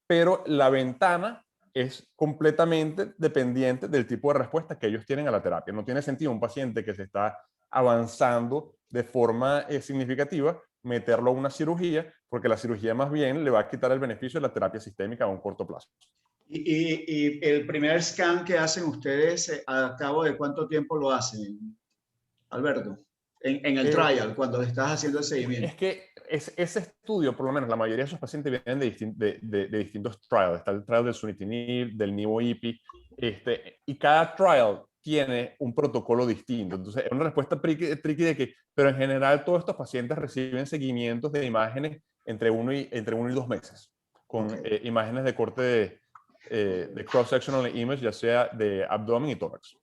[SPEAKER 1] pero la ventana es completamente dependiente del tipo de respuesta que ellos tienen a la terapia. No tiene sentido un paciente que se está avanzando de forma significativa meterlo a una cirugía, porque la cirugía más bien le va a quitar el beneficio de la terapia sistémica a un corto plazo.
[SPEAKER 2] ¿Y el primer scan que hacen ustedes, a cabo de cuánto tiempo lo hacen, Alberto? En el trial, cuando estás haciendo el seguimiento.
[SPEAKER 1] Es que ese estudio, por lo menos la mayoría de esos pacientes vienen de distintos trials. Está el trial del sunitinib, del nivo-ipi, y cada trial tiene un protocolo distinto. Entonces, es una respuesta tricky de que, pero en general todos estos pacientes reciben seguimientos de imágenes entre 1 y 2 meses, con imágenes de corte de cross-sectional image, ya sea de abdomen y tórax.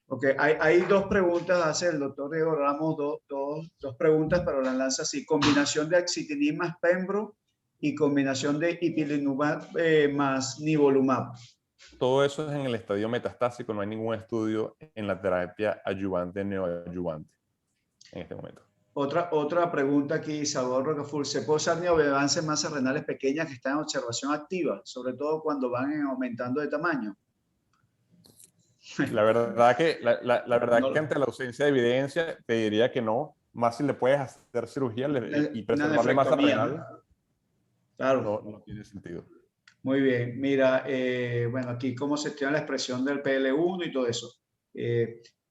[SPEAKER 2] Ok, hay dos preguntas, hace el doctor Diego Ramos, dos preguntas, pero las lanza así. Combinación de axitinib más pembro y combinación de ipilimumab más nivolumab.
[SPEAKER 1] Todo eso es en el estadio metastásico, no hay ningún estudio en la terapia adyuvante neoadyuvante en este momento.
[SPEAKER 2] Otra pregunta aquí, Salvador Rocaful. ¿Se puede usar neoadjuvante en masas renales pequeñas que están en observación activa, sobre todo cuando van aumentando de tamaño?
[SPEAKER 1] La verdad que ante la ausencia de evidencia te diría que no, más si le puedes hacer cirugía y preservarle masa renal.
[SPEAKER 2] Claro.
[SPEAKER 1] No tiene sentido.
[SPEAKER 2] Muy bien, mira, bueno, aquí cómo se tiene la expresión del PL1 y todo eso.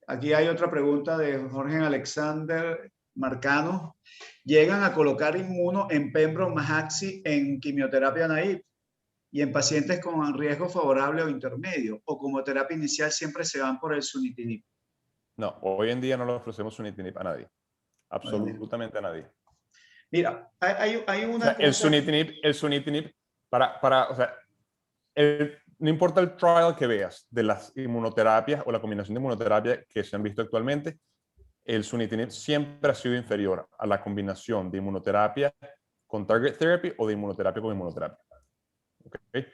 [SPEAKER 2] Aquí hay otra pregunta de Jorge Alexander Marcano. ¿Llegan a colocar inmuno en pembro más axi en quimioterapia naive y en pacientes con riesgo favorable o intermedio? ¿O como terapia inicial siempre se van por el sunitinib?
[SPEAKER 1] No, hoy en día no le ofrecemos sunitinib a nadie. Absolutamente a nadie.
[SPEAKER 2] Mira, hay una
[SPEAKER 1] o sea,
[SPEAKER 2] cosa...
[SPEAKER 1] El sunitinib o sea, no importa el trial que veas de las inmunoterapias o la combinación de inmunoterapia que se han visto actualmente, el sunitinib siempre ha sido inferior a la combinación de inmunoterapia con target therapy o de inmunoterapia con inmunoterapia. ¿Okay?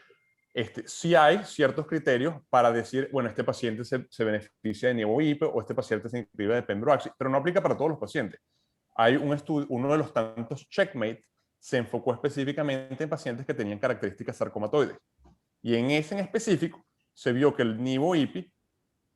[SPEAKER 1] Sí hay ciertos criterios para decir, bueno, este paciente se beneficia de nivo-ipi o este paciente se inscribe de pembroaxi, pero no aplica para todos los pacientes. Hay un estudio, uno de los tantos checkmate se enfocó específicamente en pacientes que tenían características sarcomatoides. Y en ese en específico se vio que el nivo-ipi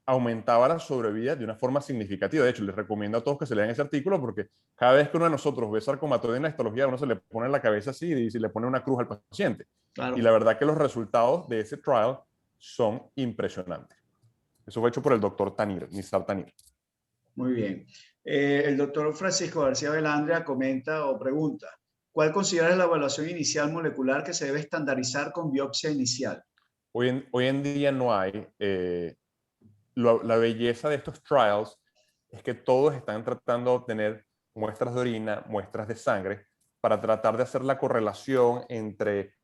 [SPEAKER 1] aumentaba la sobrevida de una forma significativa. De hecho, les recomiendo a todos que se lean ese artículo porque cada vez que uno de nosotros ve sarcomatoide en la histología, uno se le pone en la cabeza así y se le pone una cruz al paciente. Claro. Y la verdad que los resultados de ese trial son impresionantes. Eso fue hecho por el doctor Nizar Tanir.
[SPEAKER 2] Muy bien. El doctor Francisco García Velandria comenta o pregunta, ¿cuál consideras la evaluación inicial molecular que se debe estandarizar con biopsia inicial?
[SPEAKER 1] Hoy en día no hay. La belleza de estos trials es que todos están tratando de obtener muestras de orina, muestras de sangre, para tratar de hacer la correlación entre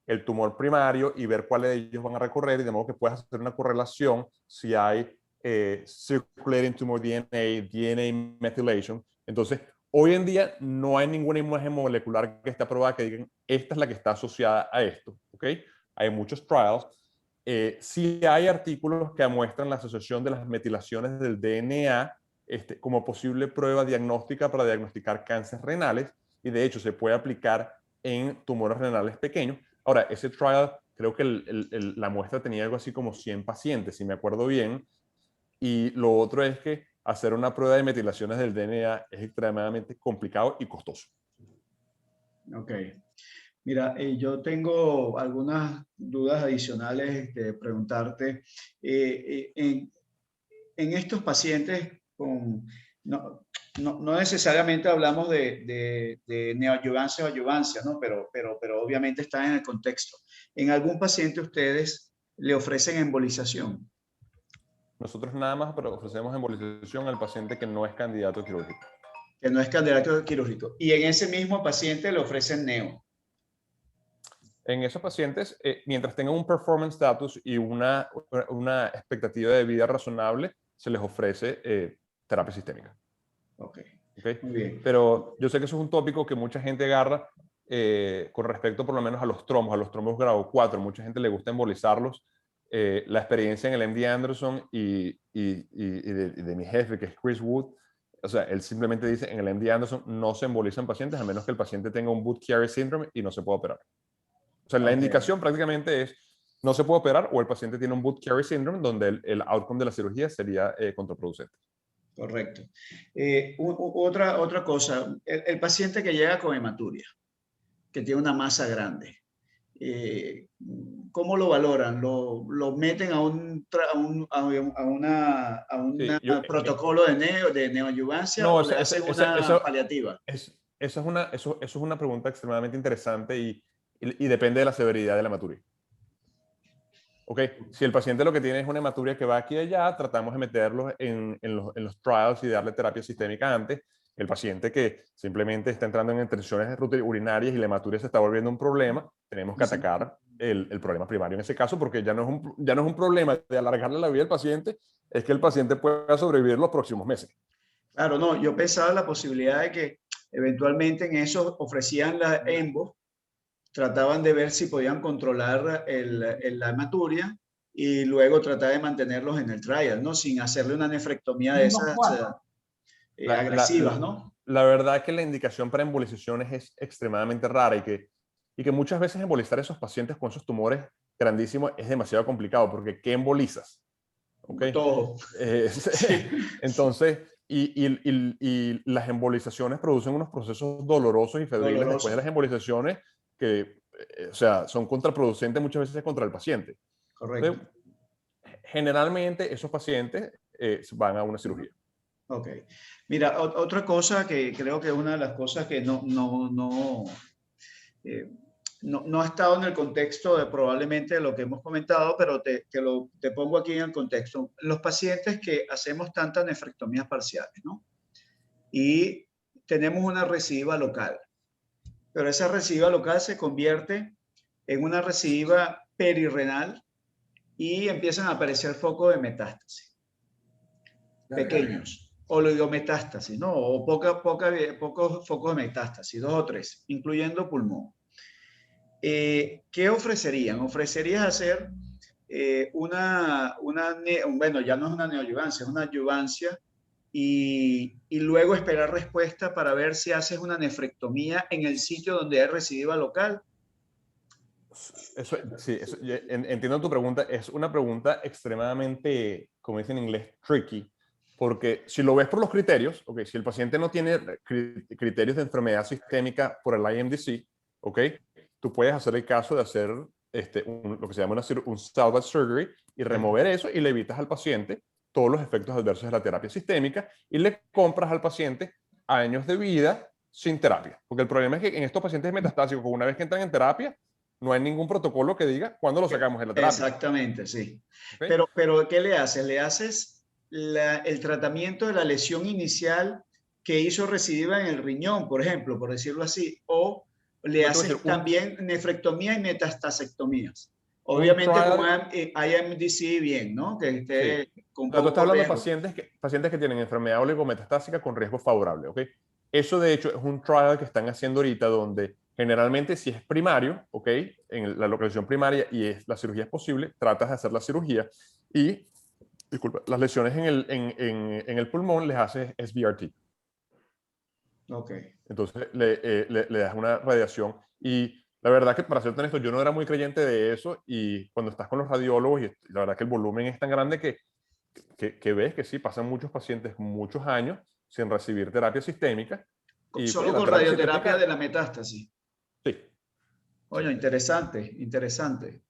[SPEAKER 1] el tumor primario y ver cuáles de ellos van a recorrer, y de modo que puedas hacer una correlación si hay circulating tumor DNA, DNA methylation. Entonces, Hoy en día no hay ninguna imagen molecular que esté aprobada que digan esta es la que está asociada a esto, ¿ok? Hay muchos trials. Sí hay artículos que muestran la asociación de las metilaciones del DNA como posible prueba diagnóstica para diagnosticar cánceres renales, y de hecho se puede aplicar en tumores renales pequeños. Ahora, ese trial, creo que la muestra tenía algo así como 100 pacientes, si me acuerdo bien, y lo otro es que hacer una prueba de metilaciones del DNA es extremadamente complicado y costoso.
[SPEAKER 2] Ok. Mira, yo tengo algunas dudas adicionales de preguntarte. En estos pacientes con, no necesariamente hablamos de neoadyuvancia o adyuvancia, ¿no? Pero obviamente están en el contexto. ¿En algún paciente ustedes le ofrecen embolización?
[SPEAKER 1] Nosotros nada más pero ofrecemos embolización al paciente que no es candidato quirúrgico.
[SPEAKER 2] Que no es candidato quirúrgico. Y en ese mismo paciente le ofrecen neo.
[SPEAKER 1] En esos pacientes, mientras tengan un performance status y una expectativa de vida razonable, se les ofrece terapia sistémica.
[SPEAKER 2] Ok,
[SPEAKER 1] ¿Okay?
[SPEAKER 2] muy bien.
[SPEAKER 1] Pero yo sé que eso es un tópico que mucha gente agarra con respecto por lo menos a los trombos grado 4. Mucha gente le gusta embolizarlos. La experiencia en el MD Anderson y de mi jefe, que es Chris Wood, o sea, él simplemente dice, en el MD Anderson no se embolizan pacientes a menos que el paciente tenga un Budd-Chiari syndrome y no se pueda operar. O sea, la indicación prácticamente es, no se puede operar o el paciente tiene un Budd-Chiari syndrome donde el outcome de la cirugía sería contraproducente.
[SPEAKER 2] Correcto. Otra cosa, el paciente que llega con hematuria, que tiene una masa grande, ¿cómo lo valoran? ¿Lo meten a un protocolo de neoadyuvancia
[SPEAKER 1] No,
[SPEAKER 2] o le hacen una paliativa?
[SPEAKER 1] Eso es una pregunta extremadamente interesante y depende de la severidad de la hematuria. Okay. Si el paciente lo que tiene es una hematuria que va aquí y allá, tratamos de meterlos en los trials y darle terapia sistémica antes. El paciente que simplemente está entrando en intenciones urinarias y la hematuria se está volviendo un problema, tenemos que atacar el problema primario en ese caso, porque ya no es un problema de alargarle la vida al paciente, es que el paciente pueda sobrevivir los próximos meses.
[SPEAKER 2] Claro, no, yo pensaba la posibilidad de que eventualmente en eso ofrecían la EMBO, trataban de ver si podían controlar la hematuria y luego tratar de mantenerlos en el trial, ¿no? Sin hacerle una nefrectomía de esas agresivas, ¿no?
[SPEAKER 1] La verdad es que la indicación para embolizaciones es extremadamente rara y que muchas veces embolizar a esos pacientes con esos tumores grandísimos es demasiado complicado porque ¿qué embolizas? ¿Okay?
[SPEAKER 2] Todo.
[SPEAKER 1] Entonces, y las embolizaciones producen unos procesos dolorosos y febriles después de las embolizaciones que, o sea, son contraproducentes muchas veces contra el paciente.
[SPEAKER 2] Correcto.
[SPEAKER 1] Entonces, generalmente esos pacientes van a una cirugía.
[SPEAKER 2] Ok. Mira, otra cosa que creo que es una de las cosas que no ha estado en el contexto de probablemente de lo que hemos comentado, pero te pongo aquí en el contexto. Los pacientes que hacemos tantas nefrectomías parciales, ¿no? Y tenemos una recidiva local, pero esa recidiva local se convierte en una recidiva perirrenal y empiezan a aparecer focos de metástasis pequeños, oligometástasis, ¿no? O pocos focos de metástasis, 2 o 3, incluyendo pulmón. ¿Qué ofrecerían? ¿Ofrecerías hacer bueno, ya no es una neoadyuvancia, es una adyuvancia y luego esperar respuesta para ver si haces una nefrectomía en el sitio donde hay recidiva local?
[SPEAKER 1] Entiendo tu pregunta. Es una pregunta extremadamente, como dicen en inglés, tricky, porque si lo ves por los criterios, okay, si el paciente no tiene criterios de enfermedad sistémica por el IMDC, okay, tú puedes hacer el caso de hacer lo que se llama un salvage surgery y remover eso y le evitas al paciente todos los efectos adversos de la terapia sistémica y le compras al paciente años de vida sin terapia. Porque el problema es que en estos pacientes metastásicos, una vez que entran en terapia, no hay ningún protocolo que diga cuándo lo sacamos de la terapia.
[SPEAKER 2] Exactamente, sí.
[SPEAKER 1] ¿Okay?
[SPEAKER 2] Pero ¿qué le haces? Le haces el tratamiento de la lesión inicial que hizo recidiva en el riñón, por ejemplo, por decirlo así, o le haces también nefrectomía y metastasectomías. Obviamente con IMDC bien, ¿no? Que esté
[SPEAKER 1] con poco. Tú estás hablando de pacientes que tienen enfermedad oligometastásica con riesgo favorable, ¿ok? Eso de hecho es un trial que están haciendo ahorita donde generalmente si es primario, ¿ok? En la localización primaria y la cirugía es posible, tratas de hacer la cirugía y, disculpa, las lesiones en el pulmón les haces SBRT.
[SPEAKER 2] Ok.
[SPEAKER 1] Entonces le das una radiación y la verdad que para ser honesto yo no era muy creyente de eso y cuando estás con los radiólogos y la verdad que el volumen es tan grande que ves que sí, pasan muchos pacientes muchos años sin recibir terapia sistémica. Y
[SPEAKER 2] Solo
[SPEAKER 1] la
[SPEAKER 2] con
[SPEAKER 1] terapia
[SPEAKER 2] radioterapia
[SPEAKER 1] sistémica,
[SPEAKER 2] de la metástasis.
[SPEAKER 1] sí.
[SPEAKER 2] Oye, interesante, interesante.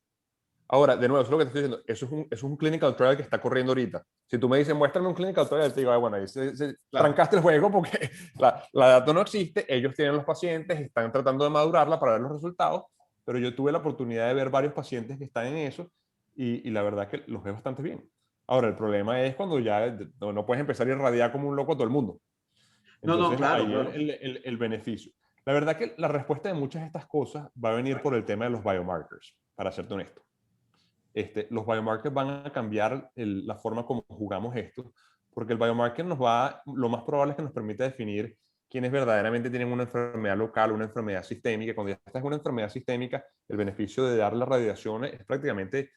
[SPEAKER 1] Ahora, de nuevo, eso es lo que te estoy diciendo. Eso es un clinical trial que está corriendo ahorita. Si tú me dices, muéstrame un clinical trial, te digo, bueno, ahí
[SPEAKER 2] Claro.
[SPEAKER 1] trancaste el juego porque la data no existe, ellos tienen los pacientes, están tratando de madurarla para ver los resultados, pero yo tuve la oportunidad de ver varios pacientes que están en eso y la verdad que los veo bastante bien. Ahora, el problema es cuando ya no puedes empezar a irradiar como un loco a todo el mundo.
[SPEAKER 2] No,
[SPEAKER 1] Entonces,
[SPEAKER 2] claro,
[SPEAKER 1] ahí
[SPEAKER 2] claro.
[SPEAKER 1] el beneficio. La verdad que la respuesta de muchas de estas cosas va a venir por el tema de los biomarkers, para serte honesto. Los biomarkers van a cambiar la forma como jugamos esto, porque el biomarker lo más probable es que nos permita definir quiénes verdaderamente tienen una enfermedad local, una enfermedad sistémica. Cuando ya estás en una enfermedad sistémica, el beneficio de dar las radiaciones es prácticamente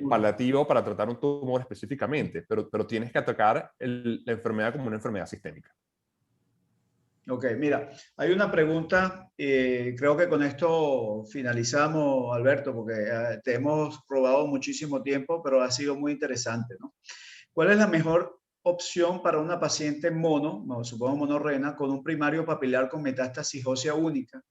[SPEAKER 1] paliativo para tratar un tumor específicamente, pero tienes que atacar la enfermedad como una enfermedad sistémica.
[SPEAKER 2] Ok, mira, hay una pregunta, creo que con esto finalizamos, Alberto, porque te hemos robado muchísimo tiempo, pero ha sido muy interesante, ¿no? ¿Cuál es la mejor opción para una paciente mono, no, supongo monorrena, con un primario papilar con metástasis ósea única,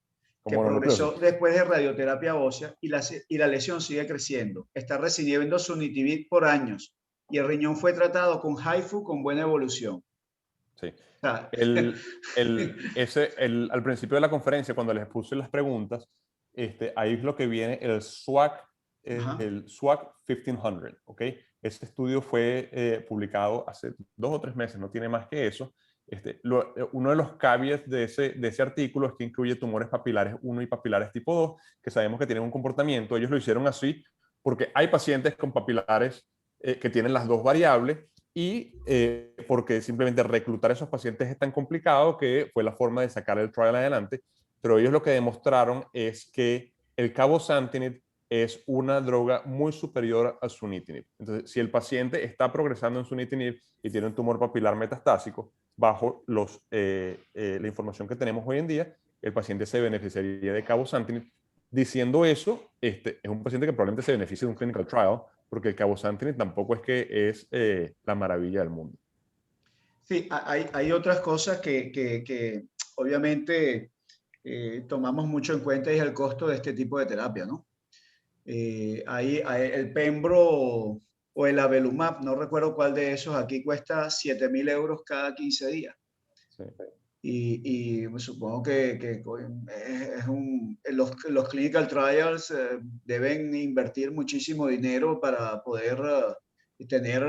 [SPEAKER 2] que
[SPEAKER 1] Como
[SPEAKER 2] progresó
[SPEAKER 1] mononucleosis.
[SPEAKER 2] después de radioterapia ósea y la lesión sigue creciendo? Está recibiendo sunitinib por años y el riñón fue tratado con HIFU con buena evolución.
[SPEAKER 1] Sí.
[SPEAKER 2] O sea,
[SPEAKER 1] Al principio de la conferencia, cuando les puse las preguntas, ahí es lo que viene el SWAC,
[SPEAKER 2] Ajá.
[SPEAKER 1] el SWAC 1500, ¿ok? Ese estudio fue publicado hace 2 o 3 meses, no tiene más que eso. Uno de los caveats de ese artículo es que incluye tumores papilares 1 y papilares tipo 2, que sabemos que tienen un comportamiento. Ellos lo hicieron así porque hay pacientes con papilares que tienen las dos variables y porque simplemente reclutar a esos pacientes es tan complicado que fue la forma de sacar el trial adelante, pero ellos lo que demostraron es que el cabozantinib es una droga muy superior al sunitinib. Entonces, si el paciente está progresando en sunitinib y tiene un tumor papilar metastásico, bajo la información que tenemos hoy en día, el paciente se beneficiaría de cabozantinib. Diciendo eso, es un paciente que probablemente se beneficie de un clinical trial, porque el cabozantinib tampoco es que es la maravilla del mundo.
[SPEAKER 2] Sí, hay otras cosas que obviamente tomamos mucho en cuenta y es el costo de este tipo de terapia, ¿no? Hay el Pembro o el Avelumab, no recuerdo cuál de esos, aquí cuesta 7.000 euros cada 15 días.
[SPEAKER 1] Sí.
[SPEAKER 2] Y supongo que los clinical trials deben invertir muchísimo dinero para poder tener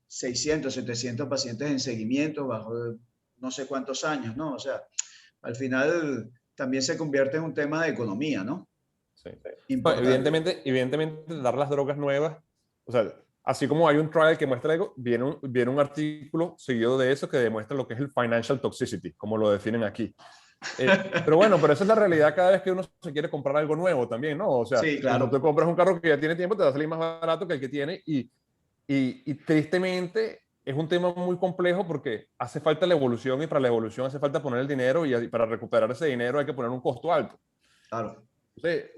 [SPEAKER 2] 600, 700 pacientes en seguimiento bajo no sé cuántos años, ¿no? O sea, al final también se convierte en un tema de economía, ¿no?
[SPEAKER 1] Sí.
[SPEAKER 2] Importante.
[SPEAKER 1] Evidentemente, dar las drogas nuevas, o sea, así como hay un trial que muestra algo, viene un artículo seguido de eso que demuestra lo que es el financial toxicity, como lo definen aquí. Pero bueno, pero esa es la realidad cada vez que uno se quiere comprar algo nuevo también, ¿no? O sea,
[SPEAKER 2] Sí,
[SPEAKER 1] cuando
[SPEAKER 2] claro.
[SPEAKER 1] tú compras un carro que ya tiene tiempo, te va a salir más barato que el que tiene y tristemente es un tema muy complejo porque hace falta la evolución y para la evolución hace falta poner el dinero y para recuperar ese dinero hay que poner un costo alto.
[SPEAKER 2] Claro.
[SPEAKER 1] Entonces,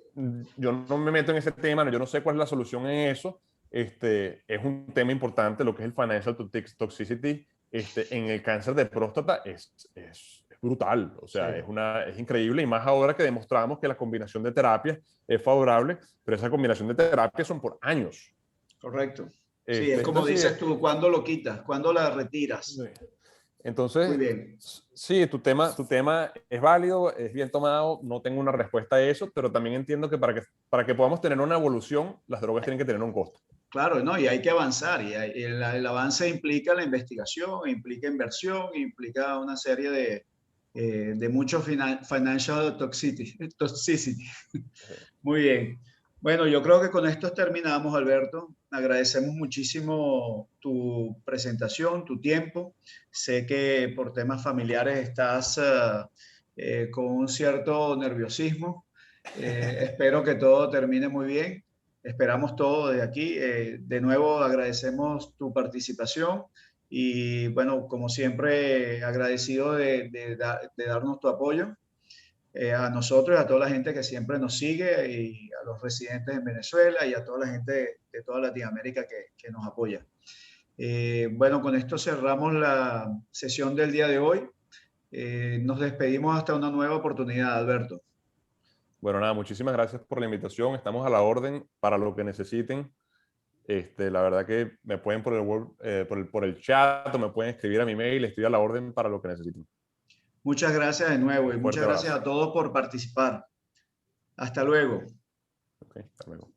[SPEAKER 1] yo no me meto en ese tema, yo no sé cuál es la solución en eso. Es un tema importante lo que es el financial toxicity. En el cáncer de próstata es brutal, o sea,
[SPEAKER 2] Sí.
[SPEAKER 1] es increíble y más ahora que demostramos que la combinación de terapias es favorable, pero esa combinación de terapias son por años.
[SPEAKER 2] Correcto. Sí, es como
[SPEAKER 1] Entonces,
[SPEAKER 2] dices tú, ¿cuándo lo quitas? ¿Cuándo la retiras? Muy
[SPEAKER 1] entonces,
[SPEAKER 2] bien.
[SPEAKER 1] sí, tu tema es válido, es bien tomado, no tengo una respuesta a eso, pero también entiendo que para que podamos tener una evolución, las drogas tienen que tener un costo.
[SPEAKER 2] Claro, ¿no? Y hay que avanzar. Y el avance implica la investigación, implica inversión, implica una serie de mucho financial toxicity. Muy bien. Bueno, yo creo que con esto terminamos, Alberto. agradecemos muchísimo tu presentación, tu tiempo. Sé que por temas familiares estás con un cierto nerviosismo. Espero que todo termine muy bien. Esperamos todo desde aquí. De nuevo agradecemos tu participación y bueno, como siempre, agradecido de darnos tu apoyo. A nosotros y a toda la gente que siempre nos sigue y a los residentes en Venezuela y a toda la gente de toda Latinoamérica que nos apoya. Bueno, con esto cerramos la sesión del día de hoy. Nos despedimos hasta una nueva oportunidad, Alberto.
[SPEAKER 1] Bueno, nada, muchísimas gracias por la invitación. Estamos a la orden para lo que necesiten. La verdad que me pueden por el chat o me pueden escribir a mi mail. Estoy a la orden para lo que necesiten.
[SPEAKER 2] Muchas gracias de nuevo y
[SPEAKER 1] Un
[SPEAKER 2] muchas
[SPEAKER 1] fuerte
[SPEAKER 2] gracias
[SPEAKER 1] abrazo.
[SPEAKER 2] a todos por participar. Hasta luego.
[SPEAKER 1] Ok, hasta luego.